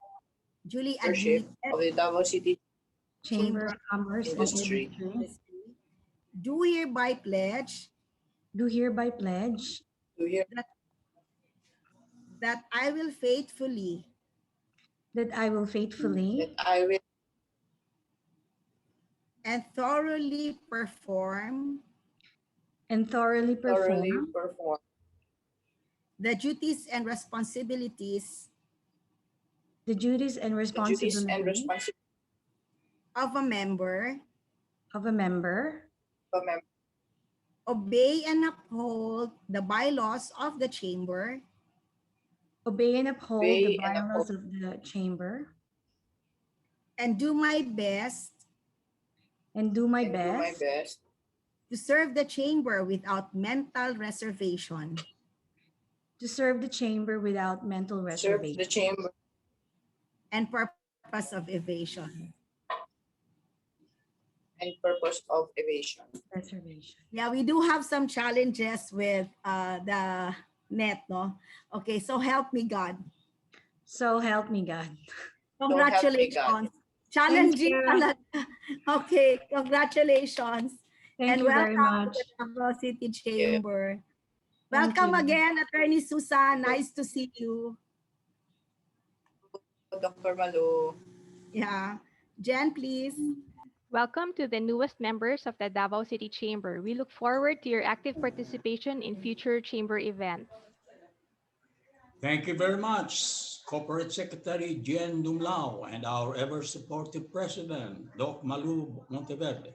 Speaker 5: duly
Speaker 9: membership
Speaker 5: admitted
Speaker 9: of the Davao City
Speaker 10: Chamber
Speaker 5: Chamber
Speaker 10: of Commerce and
Speaker 9: Industry,
Speaker 10: Industry,
Speaker 5: Industry, do hereby pledge
Speaker 10: do hereby pledge
Speaker 9: to hear
Speaker 5: that, that I will faithfully
Speaker 10: that I will
Speaker 9: that
Speaker 10: faithfully
Speaker 9: I will
Speaker 5: and thoroughly perform
Speaker 10: and thoroughly
Speaker 9: thoroughly
Speaker 10: perform
Speaker 9: perform
Speaker 5: the duties and responsibilities
Speaker 10: the duties and
Speaker 9: the duties and
Speaker 10: responsibilities
Speaker 9: responsibilities
Speaker 5: of a member,
Speaker 10: of a member,
Speaker 9: of a member,
Speaker 5: obey and uphold the bylaws of the Chamber,
Speaker 10: obey and uphold the
Speaker 9: obey and uphold,
Speaker 10: bylaws of the Chamber,
Speaker 5: and do my best
Speaker 10: and do my
Speaker 9: and do my
Speaker 10: best
Speaker 9: best
Speaker 5: to serve the Chamber without mental reservation
Speaker 10: to serve the Chamber without mental
Speaker 9: to serve the
Speaker 10: reservation
Speaker 9: chamber
Speaker 5: and purpose of evasion.
Speaker 9: and purpose of evasion.
Speaker 10: reservation.
Speaker 5: Yeah, we do have some challenges with the net, no? Okay, so help me God.
Speaker 10: So help me God.
Speaker 9: So help me God.
Speaker 5: Congratulations. Challenging
Speaker 10: you.
Speaker 5: talaga. Okay, congratulations.
Speaker 10: Thank
Speaker 5: And
Speaker 10: you very
Speaker 5: welcome to
Speaker 10: much.
Speaker 5: the Davao City
Speaker 9: Yeah.
Speaker 5: Chamber.
Speaker 10: Thank
Speaker 5: Welcome
Speaker 10: you.
Speaker 5: again, Attorney Susan. Nice to see you.
Speaker 9: Dr. Malu,
Speaker 5: Yeah. Jen, please.
Speaker 6: Welcome to the newest members of the Davao City Chamber. We look forward to your active participation in future chamber events.
Speaker 1: Thank you very much, Corporate Secretary Jen Dumlao and our ever supportive President, Doc Malu Monteverde.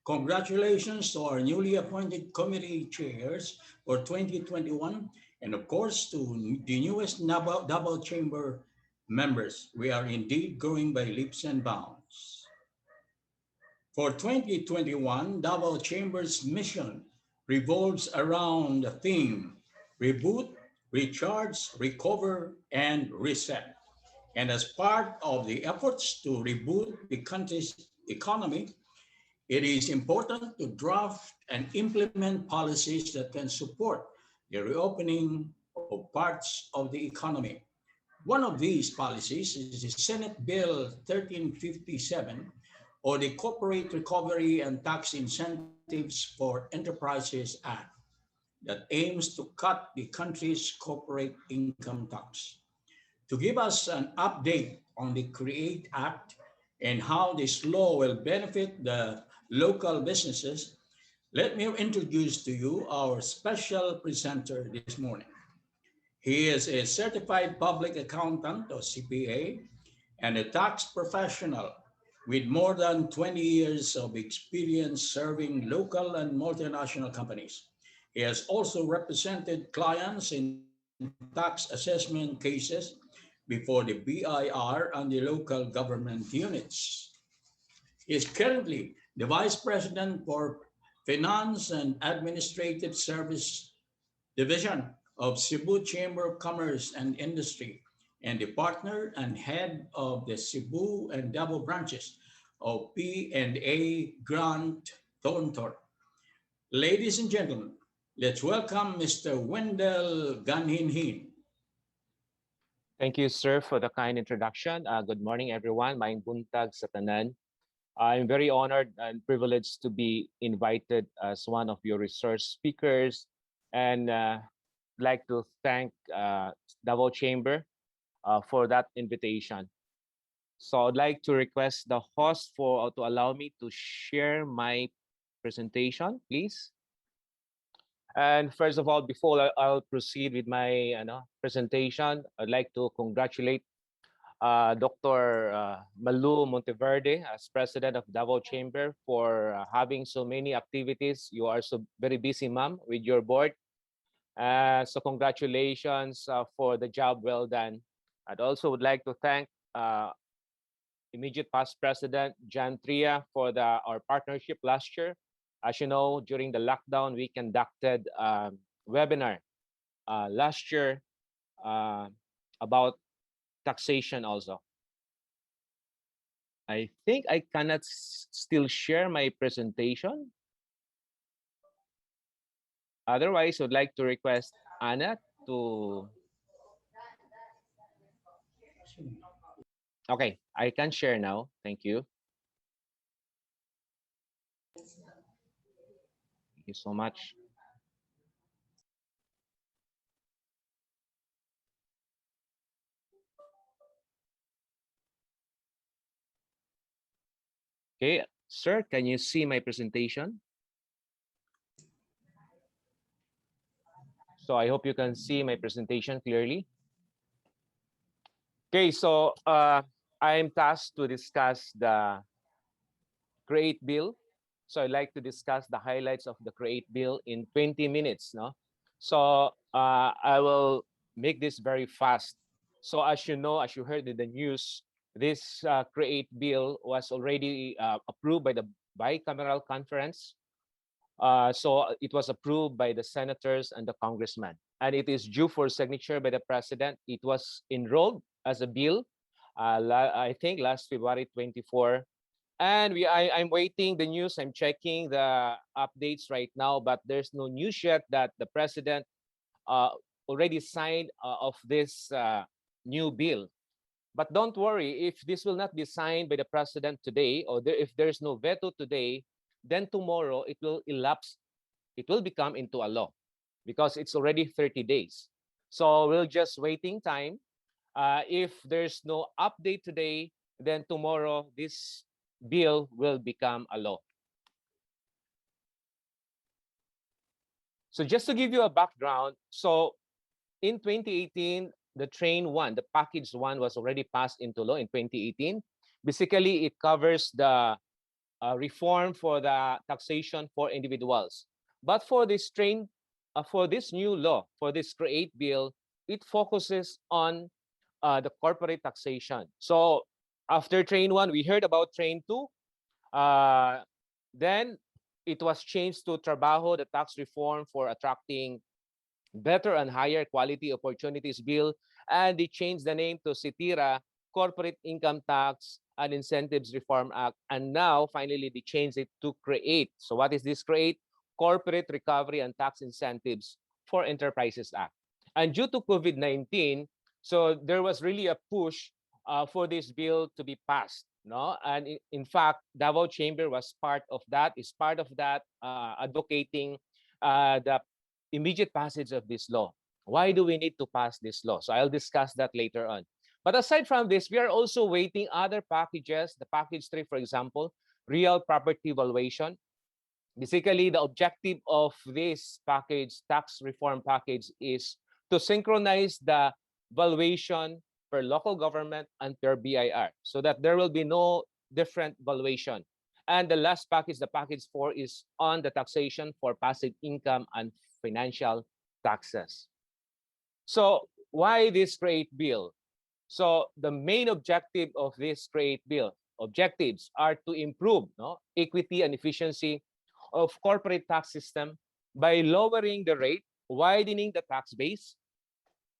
Speaker 1: Congratulations to our newly appointed committee chairs for 2021, and of course to the newest Davao Chamber members. We are indeed growing by leaps and bounds. For 2021, Davao Chamber's mission revolves around the theme reboot, recharge, recover, and reset. And as part of the efforts to reboot the country's economy, it is important to draft and implement policies that can support the reopening of parts of the economy. One of these policies is the Senate Bill 1357, or the Corporate Recovery and Tax Incentives for Enterprises Act, that aims to cut the country's corporate income tax. To give us an update on the CREATE Act and how this law will benefit the local businesses, let me introduce to you our special presenter this morning. He is a certified public accountant or CPA and a tax professional with more than 20 years of experience serving local and multinational companies. He has also represented clients in tax assessment cases before the BIR and the local government units. He is currently the Vice President for Finance and Administrative Service Division of Cebu Chamber of Commerce and Industry, and the partner and head of the Cebu and Davao branches of P&A Grant Thornton. Ladies and gentlemen, let's welcome Mr. Wendell Ganhinhin.
Speaker 11: Thank you, sir, for the kind introduction. Good morning, everyone. Maayong buntag sa tanan. I'm very honored and privileged to be invited as one of your research speakers, and like to thank Davao Chamber for that invitation. So I'd like to request the host to allow me to share my presentation, please. And first of all, before I'll proceed with my presentation, I'd like to congratulate Dr. Malu Monteverde as president of Davao Chamber for having so many activities. You are so very busy, ma'am, with your board. So congratulations for the job well done. I'd also would like to thank immediate past president Jan Tria for our partnership last year. As you know, during the lockdown, we conducted a webinar last year about taxation also. I think I cannot still share my presentation. Otherwise, I would like to request Anna to... Okay, I can share now. Thank you. Thank you so much. Okay, sir, can you see my presentation? So I hope you can see my presentation clearly. Okay, so I'm tasked to discuss the CREATE bill. So I'd like to discuss the highlights of the CREATE bill in 20 minutes. No? So I will make this very fast. So as you know, as you heard in the news, this CREATE bill was already approved by the bicameral conference. So it was approved by the senators and the congressmen, and it is due for signature by the president. It was enrolled as a bill, I think last February 24. And I'm waiting the news. I'm checking the updates right now, but there's no news yet that the president already signed of this new bill. But don't worry, if this will not be signed by the president today, or if there's no veto today, then tomorrow it will elapse. It will become into a law because it's already 30 days. So we're just waiting time. If there's no update today, then tomorrow this bill will become a law. So just to give you a background, so in 2018, the train one, the package one was already passed into law in 2018. Basically, it covers the reform for the taxation for individuals. But for for this new law, for this CREATE bill, it focuses on the corporate taxation. So after train 1, we heard about train 2. Then it was changed to Trabajo, the tax reform for attracting better and higher quality opportunities bill, and they changed the name to CITIRA, Corporate Income Tax and Incentives Reform Act, and now finally they changed it to CREATE. So what is this CREATE? Corporate Recovery and Tax Incentives for Enterprises Act. And due to COVID-19, so there was really a push for this bill to be passed. No, and in fact, Davao Chamber was part of that. Is part of that advocating the immediate passage of this law. Why do we need to pass this law? So I'll discuss that later on. But aside from this, we are also waiting other packages. The package 3, for example, real property valuation. Basically, the objective of this package, tax reform package, is to synchronize the valuation per local government and per BIR so that there will be no different valuation. And the last package, the package 4, is on the taxation for passive income and financial taxes. So why this CREATE bill? So the main objective of this CREATE bill, objectives are to improve equity and efficiency of corporate tax system by lowering the rate, widening the tax base,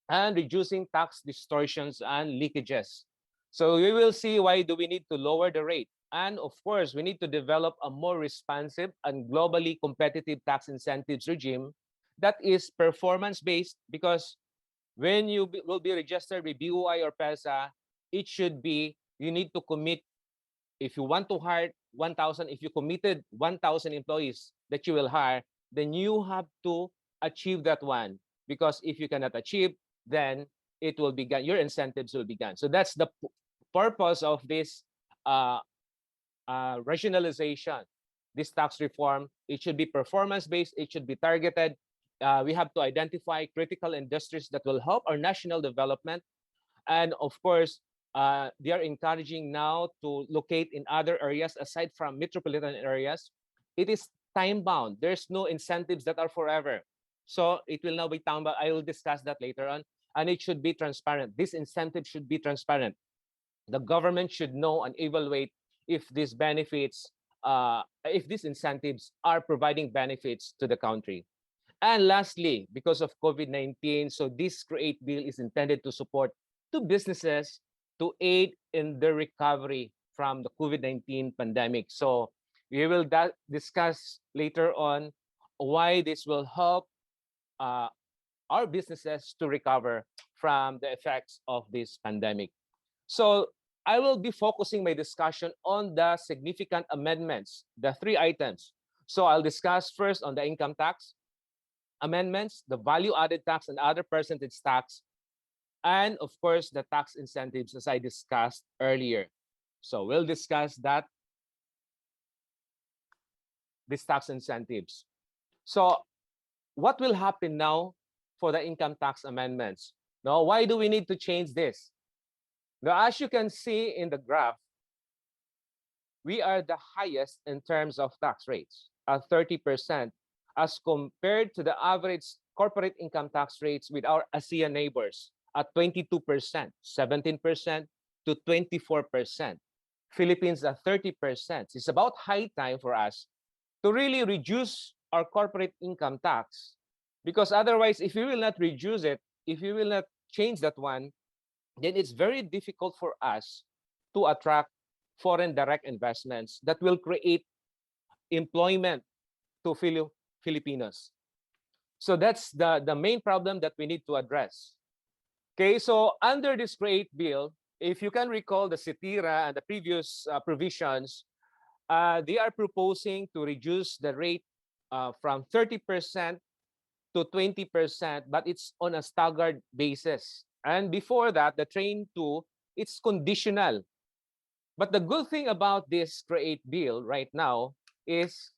Speaker 11: and reducing tax distortions and leakages. So we will see why do we need to lower the rate. And of course, we need to develop a more responsive and globally competitive tax incentives regime that is performance-based, because when you will be registered with BOI or PESA, it should be, you need to commit, if you want to hire 1,000, if you committed 1,000 employees that you will hire, then you have to achieve that one. Because if you cannot achieve, then it will be gone, your incentives will be gone. So that's the purpose of this rationalization, this tax reform. It should be performance-based, it should be targeted. We have to identify critical industries that will help our national development. And of course, they are encouraging now to locate in other areas aside from metropolitan areas. It is time-bound. There's no incentives that are forever. So it will now be time-bound. I will discuss that later on. And it should be transparent. This incentive should be transparent. The government should know and evaluate if these benefits, if these incentives are providing benefits to the country. And lastly, because of COVID-19, so this CREATE bill is intended to support to businesses to aid in the recovery from the COVID-19 pandemic. So we will discuss later on why this will help our businesses to recover from the effects of this pandemic. So I will be focusing my discussion on the significant amendments, the 3 items. So I'll discuss first on the income tax amendments, the value-added tax and other percentage tax, and of course, the tax incentives as I discussed earlier. So we'll discuss that, these tax incentives. So what will happen now for the income tax amendments? Now, why do we need to change this? Now, as you can see in the graph, we are the highest in terms of tax rates at 30% as compared to the average corporate income tax rates with our ASEAN neighbors at 22%, 17% to 24%. Philippines at 30%. It's about high time for us to really reduce our corporate income tax, because otherwise, if we will not reduce it, if we will not change that one, then it's very difficult for us to attract foreign direct investments that will create employment to Filipinos. So that's the main problem that we need to address. Okay, so under this CREATE bill, if you can recall the CITIRA and the previous provisions, they are proposing to reduce the rate from 30% to 20%, but it's on a staggered basis. And before that, the train 2, it's conditional. But the good thing about this CREATE bill right now is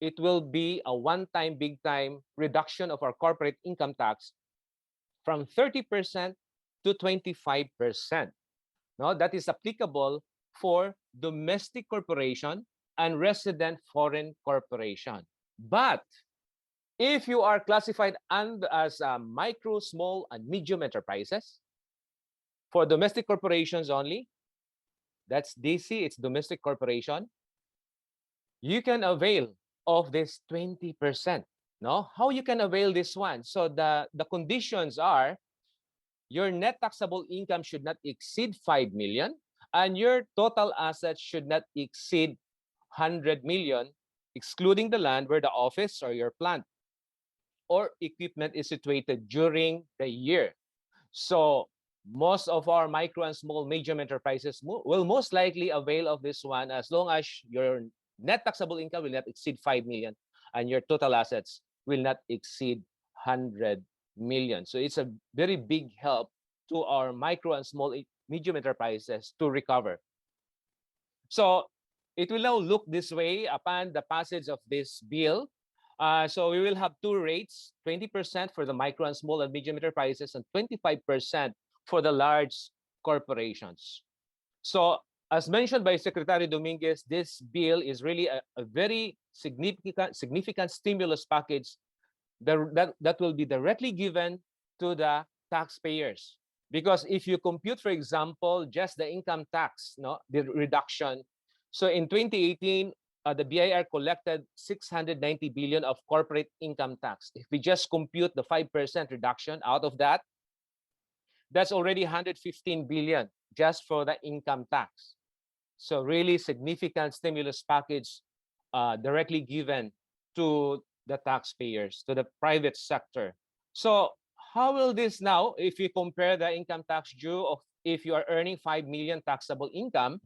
Speaker 11: it will be a one-time, big-time reduction of our corporate income tax from 30% to 25%. No, that is applicable for domestic corporation and resident foreign corporation. But if you are classified as micro, small, and medium enterprises, for domestic corporations only, that's DC, it's domestic corporation, you can avail of this 20%. No? How you can avail this one? So the conditions are your net taxable income should not exceed 5 million and your total assets should not exceed 100 million, excluding the land where the office or your plant or equipment is situated during the year. So most of our micro and small medium enterprises will most likely avail of this one as long as your net taxable income will not exceed 5 million and your total assets will not exceed 100 million. So it's a very big help to our micro and small medium enterprises to recover. So it will now look this way upon the passage of this bill. So we will have two rates, 20% for the micro and small and medium enterprises and 25% for the large corporations. So as mentioned by Secretary Dominguez, this bill is really a very significant stimulus package that will be directly given to the taxpayers. Because if you compute, for example, just the income tax, the reduction. So in 2018, the BIR collected 690 billion of corporate income tax. If we just compute the 5% reduction out of that, that's already 115 billion just for the income tax. So really significant stimulus package directly given to the taxpayers, to the private sector. So how will this now, if you compare the income tax due of if you are earning 5 million taxable income,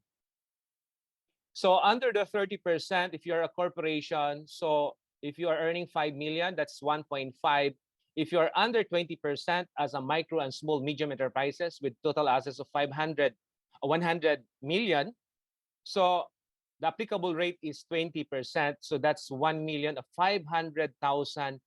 Speaker 11: so under the 30%, if you're a corporation, so if you are earning 5 million, that's 1.5. If you're under 20% as a micro and small medium enterprises with total assets of 100 million, so the applicable rate is 20%. So that's 1,500,000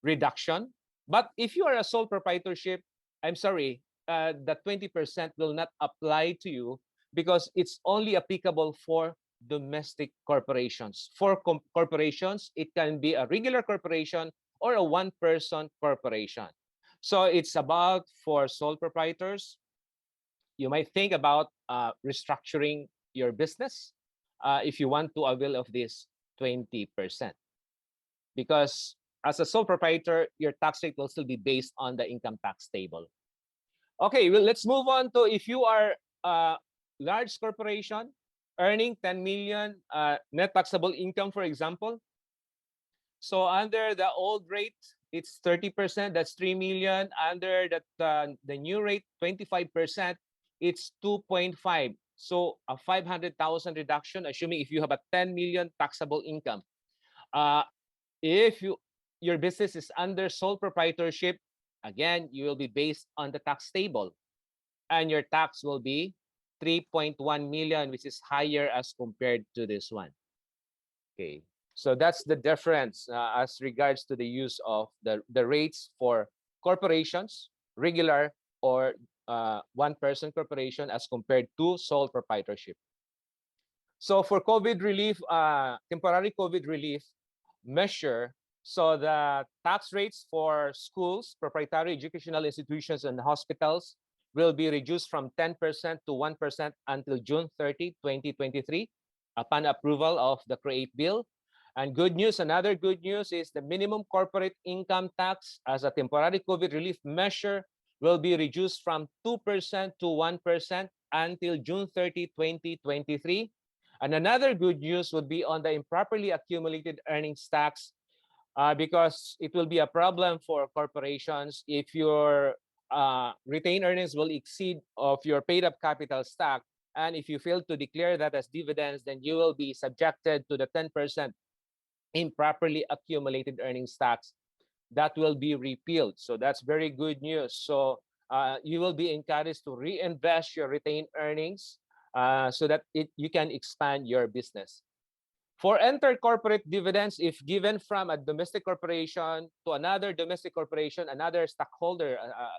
Speaker 11: reduction. But if you are a sole proprietorship, I'm sorry, the 20% will not apply to you because it's only applicable for domestic corporations. For corporations, it can be a regular corporation or a one-person corporation. So it's about for sole proprietors. You might think about restructuring your business if you want to avail of this 20%. Because as a sole proprietor, your tax rate will still be based on the income tax table. Okay, well, let's move on to if you are a large corporation earning 10 million net taxable income, for example. So under the old rate, it's 30%, that's 3 million. Under the new rate, 25%, it's 2.5. So a 500,000 reduction, assuming if you have a 10 million taxable income. If your business is under sole proprietorship, again, you will be based on the tax table. And your tax will be 3.1 million, which is higher as compared to this one. Okay, so that's the difference as regards to the use of the rates for corporations, regular or one-person corporation as compared to sole proprietorship. So for COVID relief, temporary COVID relief measure, so the tax rates for schools, proprietary educational institutions, and hospitals will be reduced from 10% to 1% until June 30, 2023, upon approval of the CREATE bill. And good news, another good news is the minimum corporate income tax as a temporary COVID relief measure will be reduced from 2% to 1% until June 30, 2023. And another good news would be on the improperly accumulated earnings tax because it will be a problem for corporations if your retained earnings will exceed of your paid up capital stock. And if you fail to declare that as dividends, then you will be subjected to the 10% improperly accumulated earnings tax that will be repealed. So that's very good news. So you will be encouraged to reinvest your retained earnings so that you can expand your business. For inter-corporate dividends, if given from a domestic corporation to another domestic corporation, another stockholder,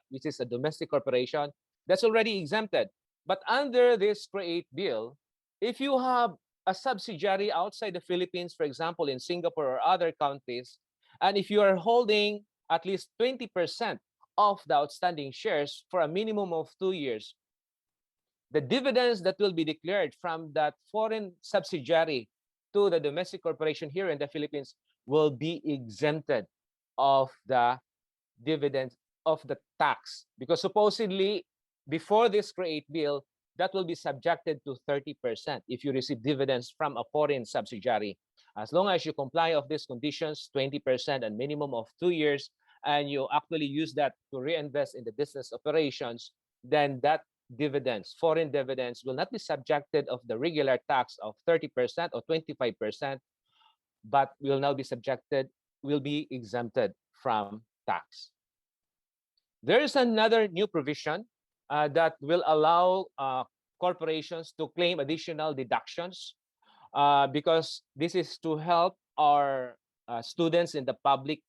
Speaker 11: which is a domestic corporation, that's already exempted. But under this CREATE bill, if you have a subsidiary outside the Philippines, for example, in Singapore or other countries, and if you are holding at least 20% of the outstanding shares for a minimum of 2 years, the dividends that will be declared from that foreign subsidiary to the domestic corporation here in the Philippines will be exempted of the dividends of the tax, because supposedly before this create bill, that will be subjected to 30% if you receive dividends from a foreign subsidiary. As long as you comply of these conditions, 20% and minimum of 2 years, and you actually use that to reinvest in the business operations, then that dividends, foreign dividends, will not be subjected of the regular tax of 30% or 25%, but will now be subjected, will be exempted from tax. There is another new provision that will allow corporations to claim additional deductions because this is to help our students in the public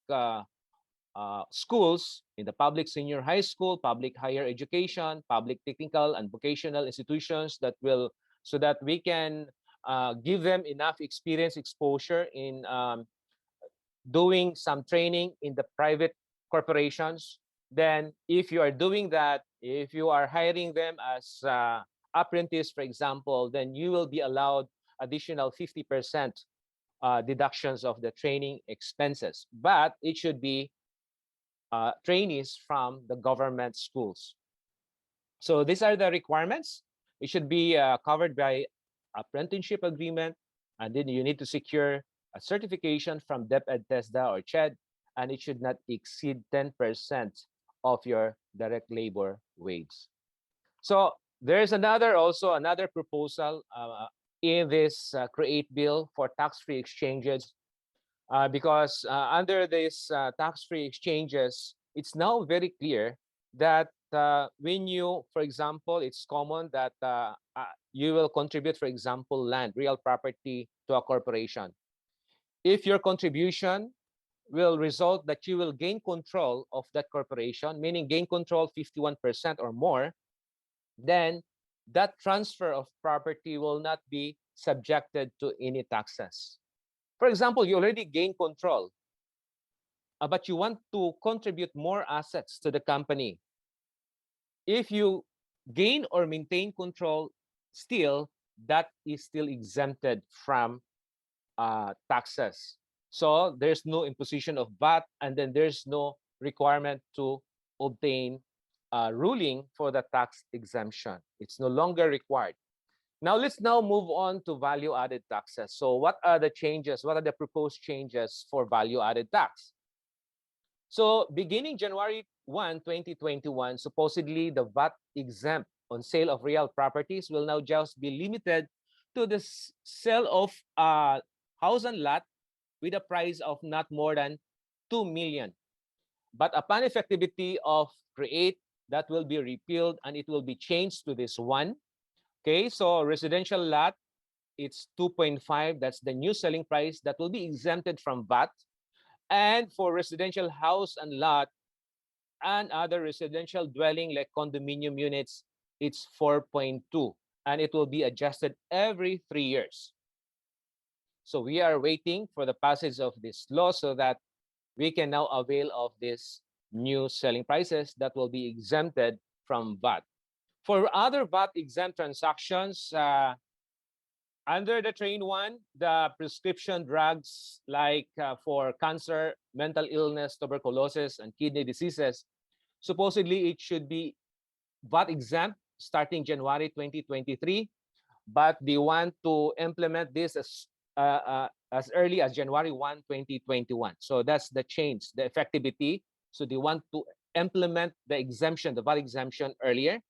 Speaker 11: schools, in the public senior high school, public higher education, public technical and vocational institutions, that will, so that we can give them enough experience, exposure in doing some training in the private corporations. Then if you are doing that, if you are hiring them as apprentice, for example, then you will be allowed additional 50% deductions of the training expenses. But it should be trainees from the government schools. So these are the requirements. It should be covered by apprenticeship agreement, and then you need to secure a certification from DepEd, TESDA, or CHED, and it should not exceed 10% of your direct labor wage. So there's also another proposal in this create bill for tax-free exchanges, because under this tax-free exchanges, it's now very clear that when you, for example, it's common that you will contribute, for example, land, real property to a corporation. If your contribution will result that you will gain control of that corporation, meaning gain control 51% or more, then that transfer of property will not be subjected to any taxes. For example, you already gained control, but you want to contribute more assets to the company. If you gain or maintain control, still, that is still exempted from taxes. So there's no imposition of VAT, and then there's no requirement to obtain a ruling for the tax exemption. It's no longer required. Now let's now move on to value-added taxes. So what are the changes? What are the proposed changes for value-added tax? So beginning January 1, 2021, supposedly the VAT exempt on sale of real properties will now just be limited to the sale of house and lot with a price of not more than 2 million. But upon effectivity of create, that will be repealed and it will be changed to this one. Okay, so residential lot, it's 2.5. That's the new selling price that will be exempted from VAT. And for residential house and lot and other residential dwelling like condominium units, it's 4.2. And it will be adjusted every 3 years. So we are waiting for the passage of this law so that we can now avail of these new selling prices that will be exempted from VAT. For other VAT exempt transactions, under the train one, the prescription drugs like for cancer, mental illness, tuberculosis, and kidney diseases, supposedly it should be VAT exempt starting January 2023, but they want to implement this as early as January 1, 2021. So that's the change, the effectivity. So they want to implement the exemption, the VAT exemption earlier.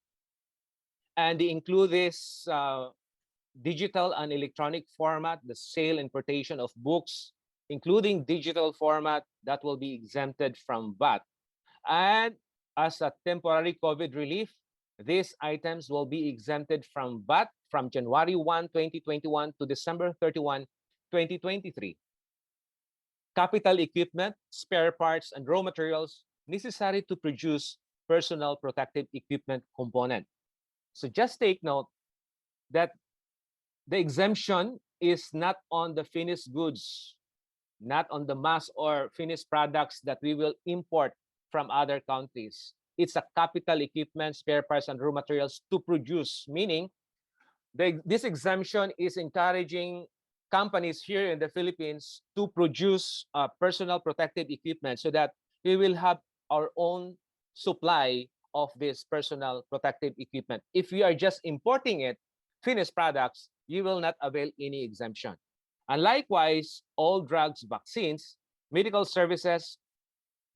Speaker 11: And they include this digital and electronic format, the sale and importation of books, including digital format, that will be exempted from VAT. And as a temporary COVID relief, these items will be exempted from VAT from January 1, 2021 to December 31, 2023. Capital equipment, spare parts, and raw materials necessary to produce personal protective equipment component. So just take note that the exemption is not on the finished goods, not on the mass or finished products that we will import from other countries. It's a capital equipment, spare parts, and raw materials to produce, meaning this exemption is encouraging companies here in the Philippines to produce personal protective equipment so that we will have our own supply of this personal protective equipment. If we are just importing it, finished products, you will not avail any exemption. And likewise, all drugs, vaccines, medical services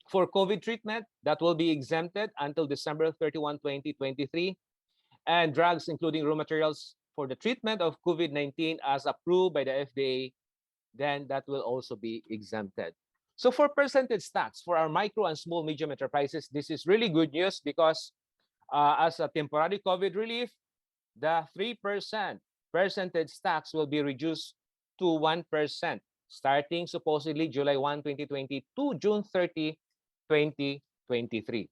Speaker 11: for COVID treatment, that will be exempted until December 31, 2023. And drugs, including raw materials for the treatment of COVID-19 as approved by the FDA, then that will also be exempted. So for percentage tax, for our micro and small medium enterprises, this is really good news because as a temporary COVID relief, the 3% percentage tax will be reduced to 1%, starting supposedly July 1, 2020 to June 30, 2023.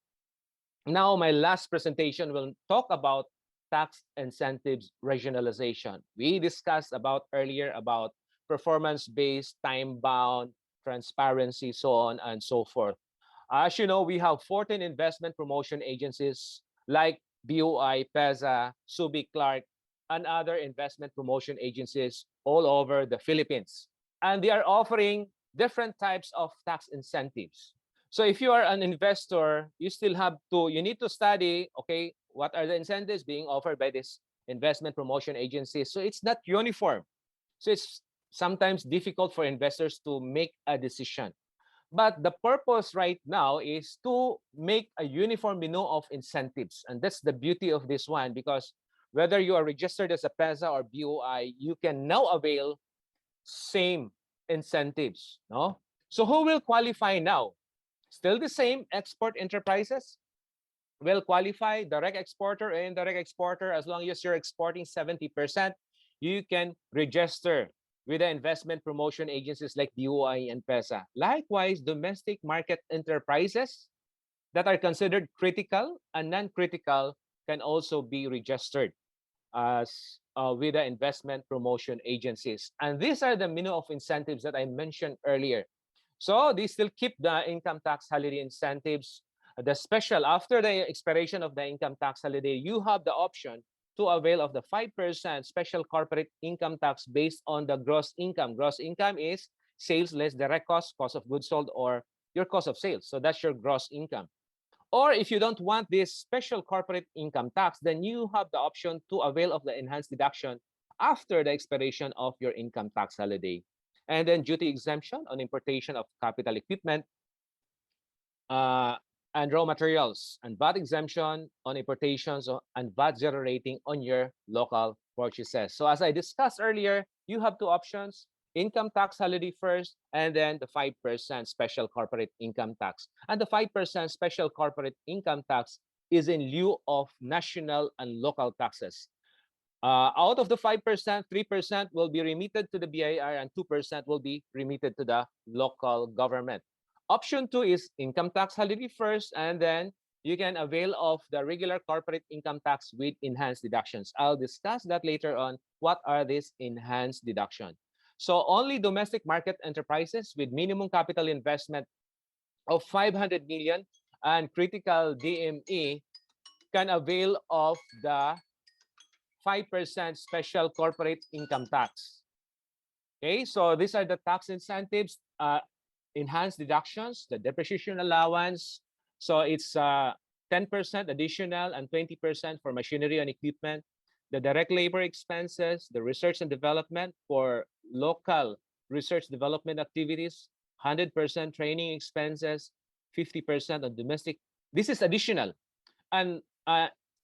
Speaker 11: Now, my last presentation will talk about tax incentives regionalization. We discussed earlier about performance-based, time-bound, transparency, so on and so forth. As you know, we have 14 investment promotion agencies like BOI, PEZA, Subic Clark, and other investment promotion agencies all over the Philippines. And they are offering different types of tax incentives. So if you are an investor, you need to study, okay, what are the incentives being offered by this investment promotion agency? So it's not uniform. So it's sometimes difficult for investors to make a decision. But the purpose right now is to make a uniform menu of incentives. And that's the beauty of this one, because whether you are registered as a PEZA or BOI, you can now avail same incentives. No? So who will qualify now? Still the same export enterprises will qualify, direct exporter and indirect exporter. As long as you're exporting 70%, you can register with the investment promotion agencies like BOI and PEZA. Likewise, domestic market enterprises that are considered critical and non-critical can also be registered as with the investment promotion agencies. And these are the menu of incentives that I mentioned earlier. So they still keep the income tax holiday incentives. The special, after the expiration of the income tax holiday, you have the option to avail of the 5% special corporate income tax based on the gross income. Gross income is sales less direct cost of goods sold, or your cost of sales. So that's your gross income. Or if you don't want this special corporate income tax, then you have the option to avail of the enhanced deduction after the expiration of your income tax holiday. And then duty exemption on importation of capital equipment and raw materials, and VAT exemption on importations and VAT zero rating on your local purchases. So as I discussed earlier, you have two options: income tax holiday first, and then the 5% special corporate income tax. And the 5% special corporate income tax is in lieu of national and local taxes. Out of the 5%, 3% will be remitted to the BIR and 2% will be remitted to the local government. Option 2 is income tax holiday first, and then you can avail of the regular corporate income tax with enhanced deductions. I'll discuss that later on. What are these enhanced deductions? So only domestic market enterprises with minimum capital investment of 500 million and critical DME can avail of the 5% special corporate income tax. Okay, so these are the tax incentives, enhanced deductions, the depreciation allowance. So it's 10% additional and 20% for machinery and equipment. The direct labor expenses, the research and development for local research development activities, 100% training expenses, 50% on domestic. This is additional. And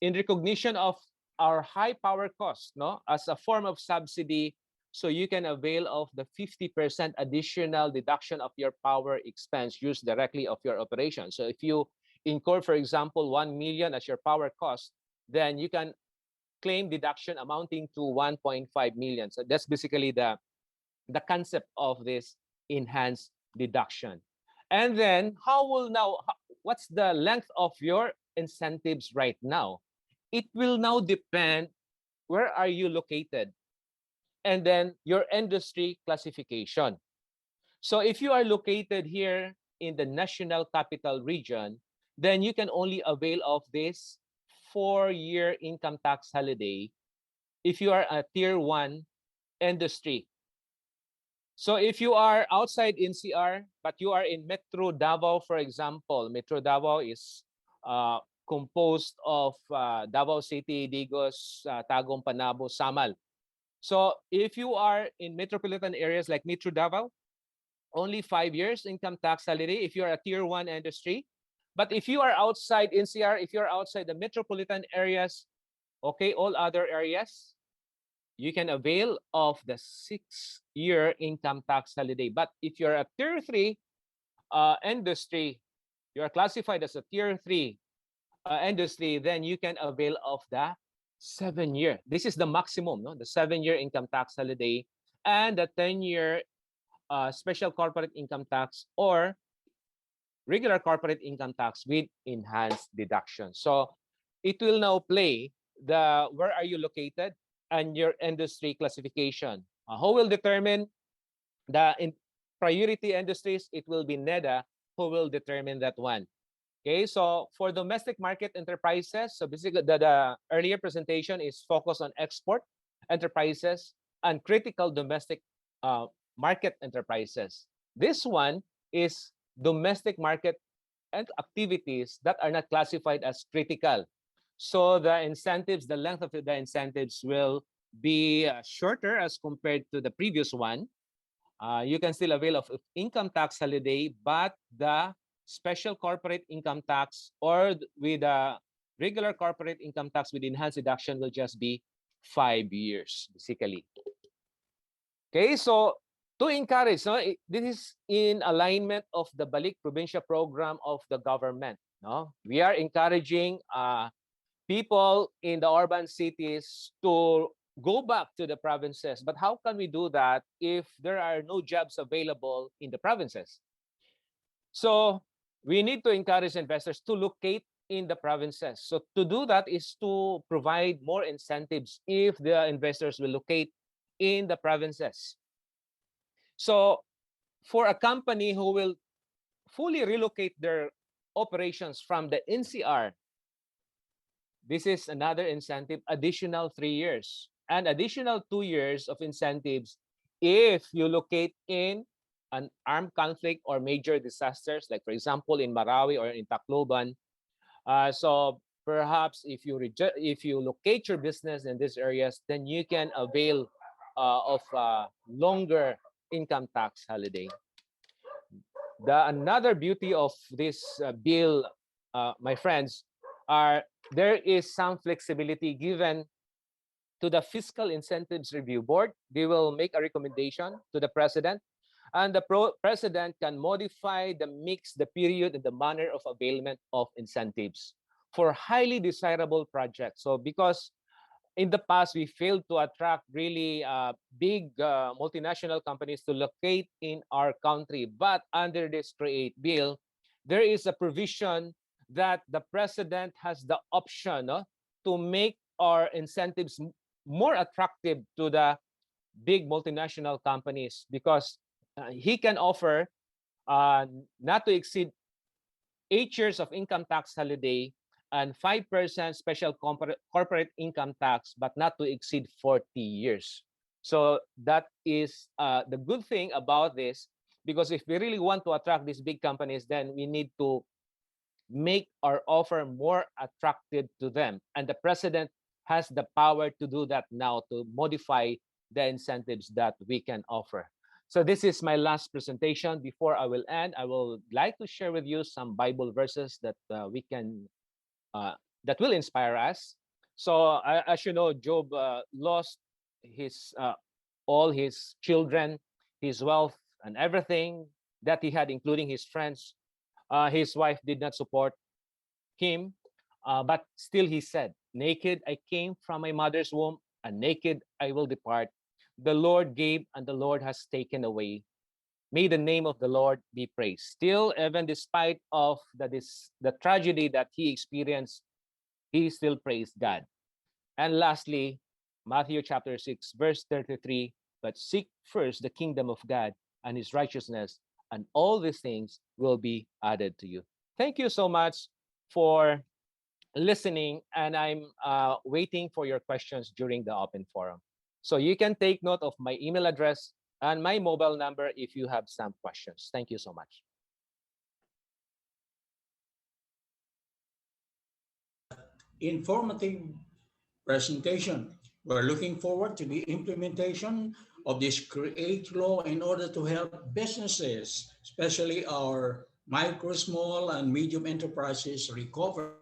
Speaker 11: in recognition of our high power cost, no, as a form of subsidy, so you can avail of the 50% additional deduction of your power expense used directly of your operation. So if you incur, for example, 1 million as your power cost, then you can claim deduction amounting to 1.5 million. So that's basically the concept of this enhanced deduction. And then what's the length of your incentives right now? It will now depend where are you located. and then your industry classification. So if you are located here in the National Capital Region, then you can only avail of this 4-year income tax holiday if you are a Tier 1 industry. So if you are outside NCR, but you are in Metro Davao, for example, Metro Davao is composed of Davao City, Digos, Tagum, Panabo, Samal. So if you are in metropolitan areas like Metro Davao, only 5 years income tax holiday if you are a Tier 1 industry. But if you are outside NCR, if you're outside the metropolitan areas, okay, all other areas, you can avail of the 6-year income tax holiday. But if you're a Tier 3 industry, you are classified as a Tier 3 industry, then you can avail of the 7-year. This is the maximum, no? The 7-year income tax holiday and the 10-year special corporate income tax or regular corporate income tax with enhanced deduction. So it will now play the where are you located and your industry classification. Who will determine the priority industries? It will be NEDA who will determine that one. Okay, so for domestic market enterprises, so basically the earlier presentation is focused on export enterprises and critical domestic market enterprises. This one is domestic market and activities that are not classified as critical. So the incentives, the length of the incentives will be shorter as compared to the previous one. You can still avail of income tax holiday, but the special corporate income tax or with a regular corporate income tax with enhanced deduction will just be 5 years, basically. Okay, so to encourage, no, this is in alignment of the Balik Provincia program of the government. No, we are encouraging people in the urban cities to go back to the provinces. But how can we do that if there are no jobs available in the provinces? So we need to encourage investors to locate in the provinces. So to do that is to provide more incentives if the investors will locate in the provinces. So for a company who will fully relocate their operations from the NCR, this is another incentive, additional 3 years, and additional 2 years of incentives if you locate in an armed conflict or major disasters, like for example in Marawi or in Tacloban. So perhaps if you locate your business in these areas, then you can avail of longer income tax holiday. Another beauty of this bill, my friends, are there is some flexibility given to the Fiscal Incentives Review Board. They will make a recommendation to the president, and the president can modify the mix, the period, and the manner of availment of incentives for highly desirable projects. So because in the past, we failed to attract really big multinational companies to locate in our country. But under this CREATE bill, there is a provision that the president has the option to make our incentives more attractive to the big multinational companies, because he can offer not to exceed 8 years of income tax holiday and 5% special corporate income tax, but not to exceed 40 years. So that is the good thing about this, because if we really want to attract these big companies, then we need to make our offer more attractive to them. And the president has the power to do that now, to modify the incentives that we can offer. So this is my last presentation. Before I will end, I will like to share with you some Bible verses that we can that will inspire us. So as you know, Job lost his all his children, his wealth, and everything that he had, including his friends. His wife did not support him, but still he said, "Naked I came from my mother's womb, and naked I will depart. The Lord gave, and the Lord has taken away. May the name of the Lord be praised." Still, even despite of the tragedy that he experienced, he still praised God. And lastly, Matthew chapter 6, verse 33, but seek first the kingdom of God and his righteousness, and all these things will be added to you. Thank you so much for listening, and I'm waiting for your questions during the open forum. So you can take note of my email address and my mobile number if you have some questions. Thank you so much.
Speaker 1: Informative presentation. We're looking forward to the implementation of this CREATE law in order to help businesses, especially our micro, small, and medium enterprises, recover.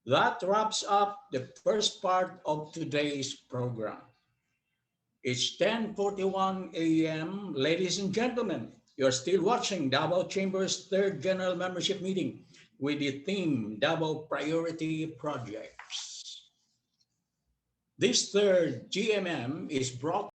Speaker 1: That wraps up the first part of today's program. It's 10:41 a.m. Ladies and gentlemen, you're still watching Davao Chamber's third general membership meeting with the theme Davao Priority Projects. This third GMM is brought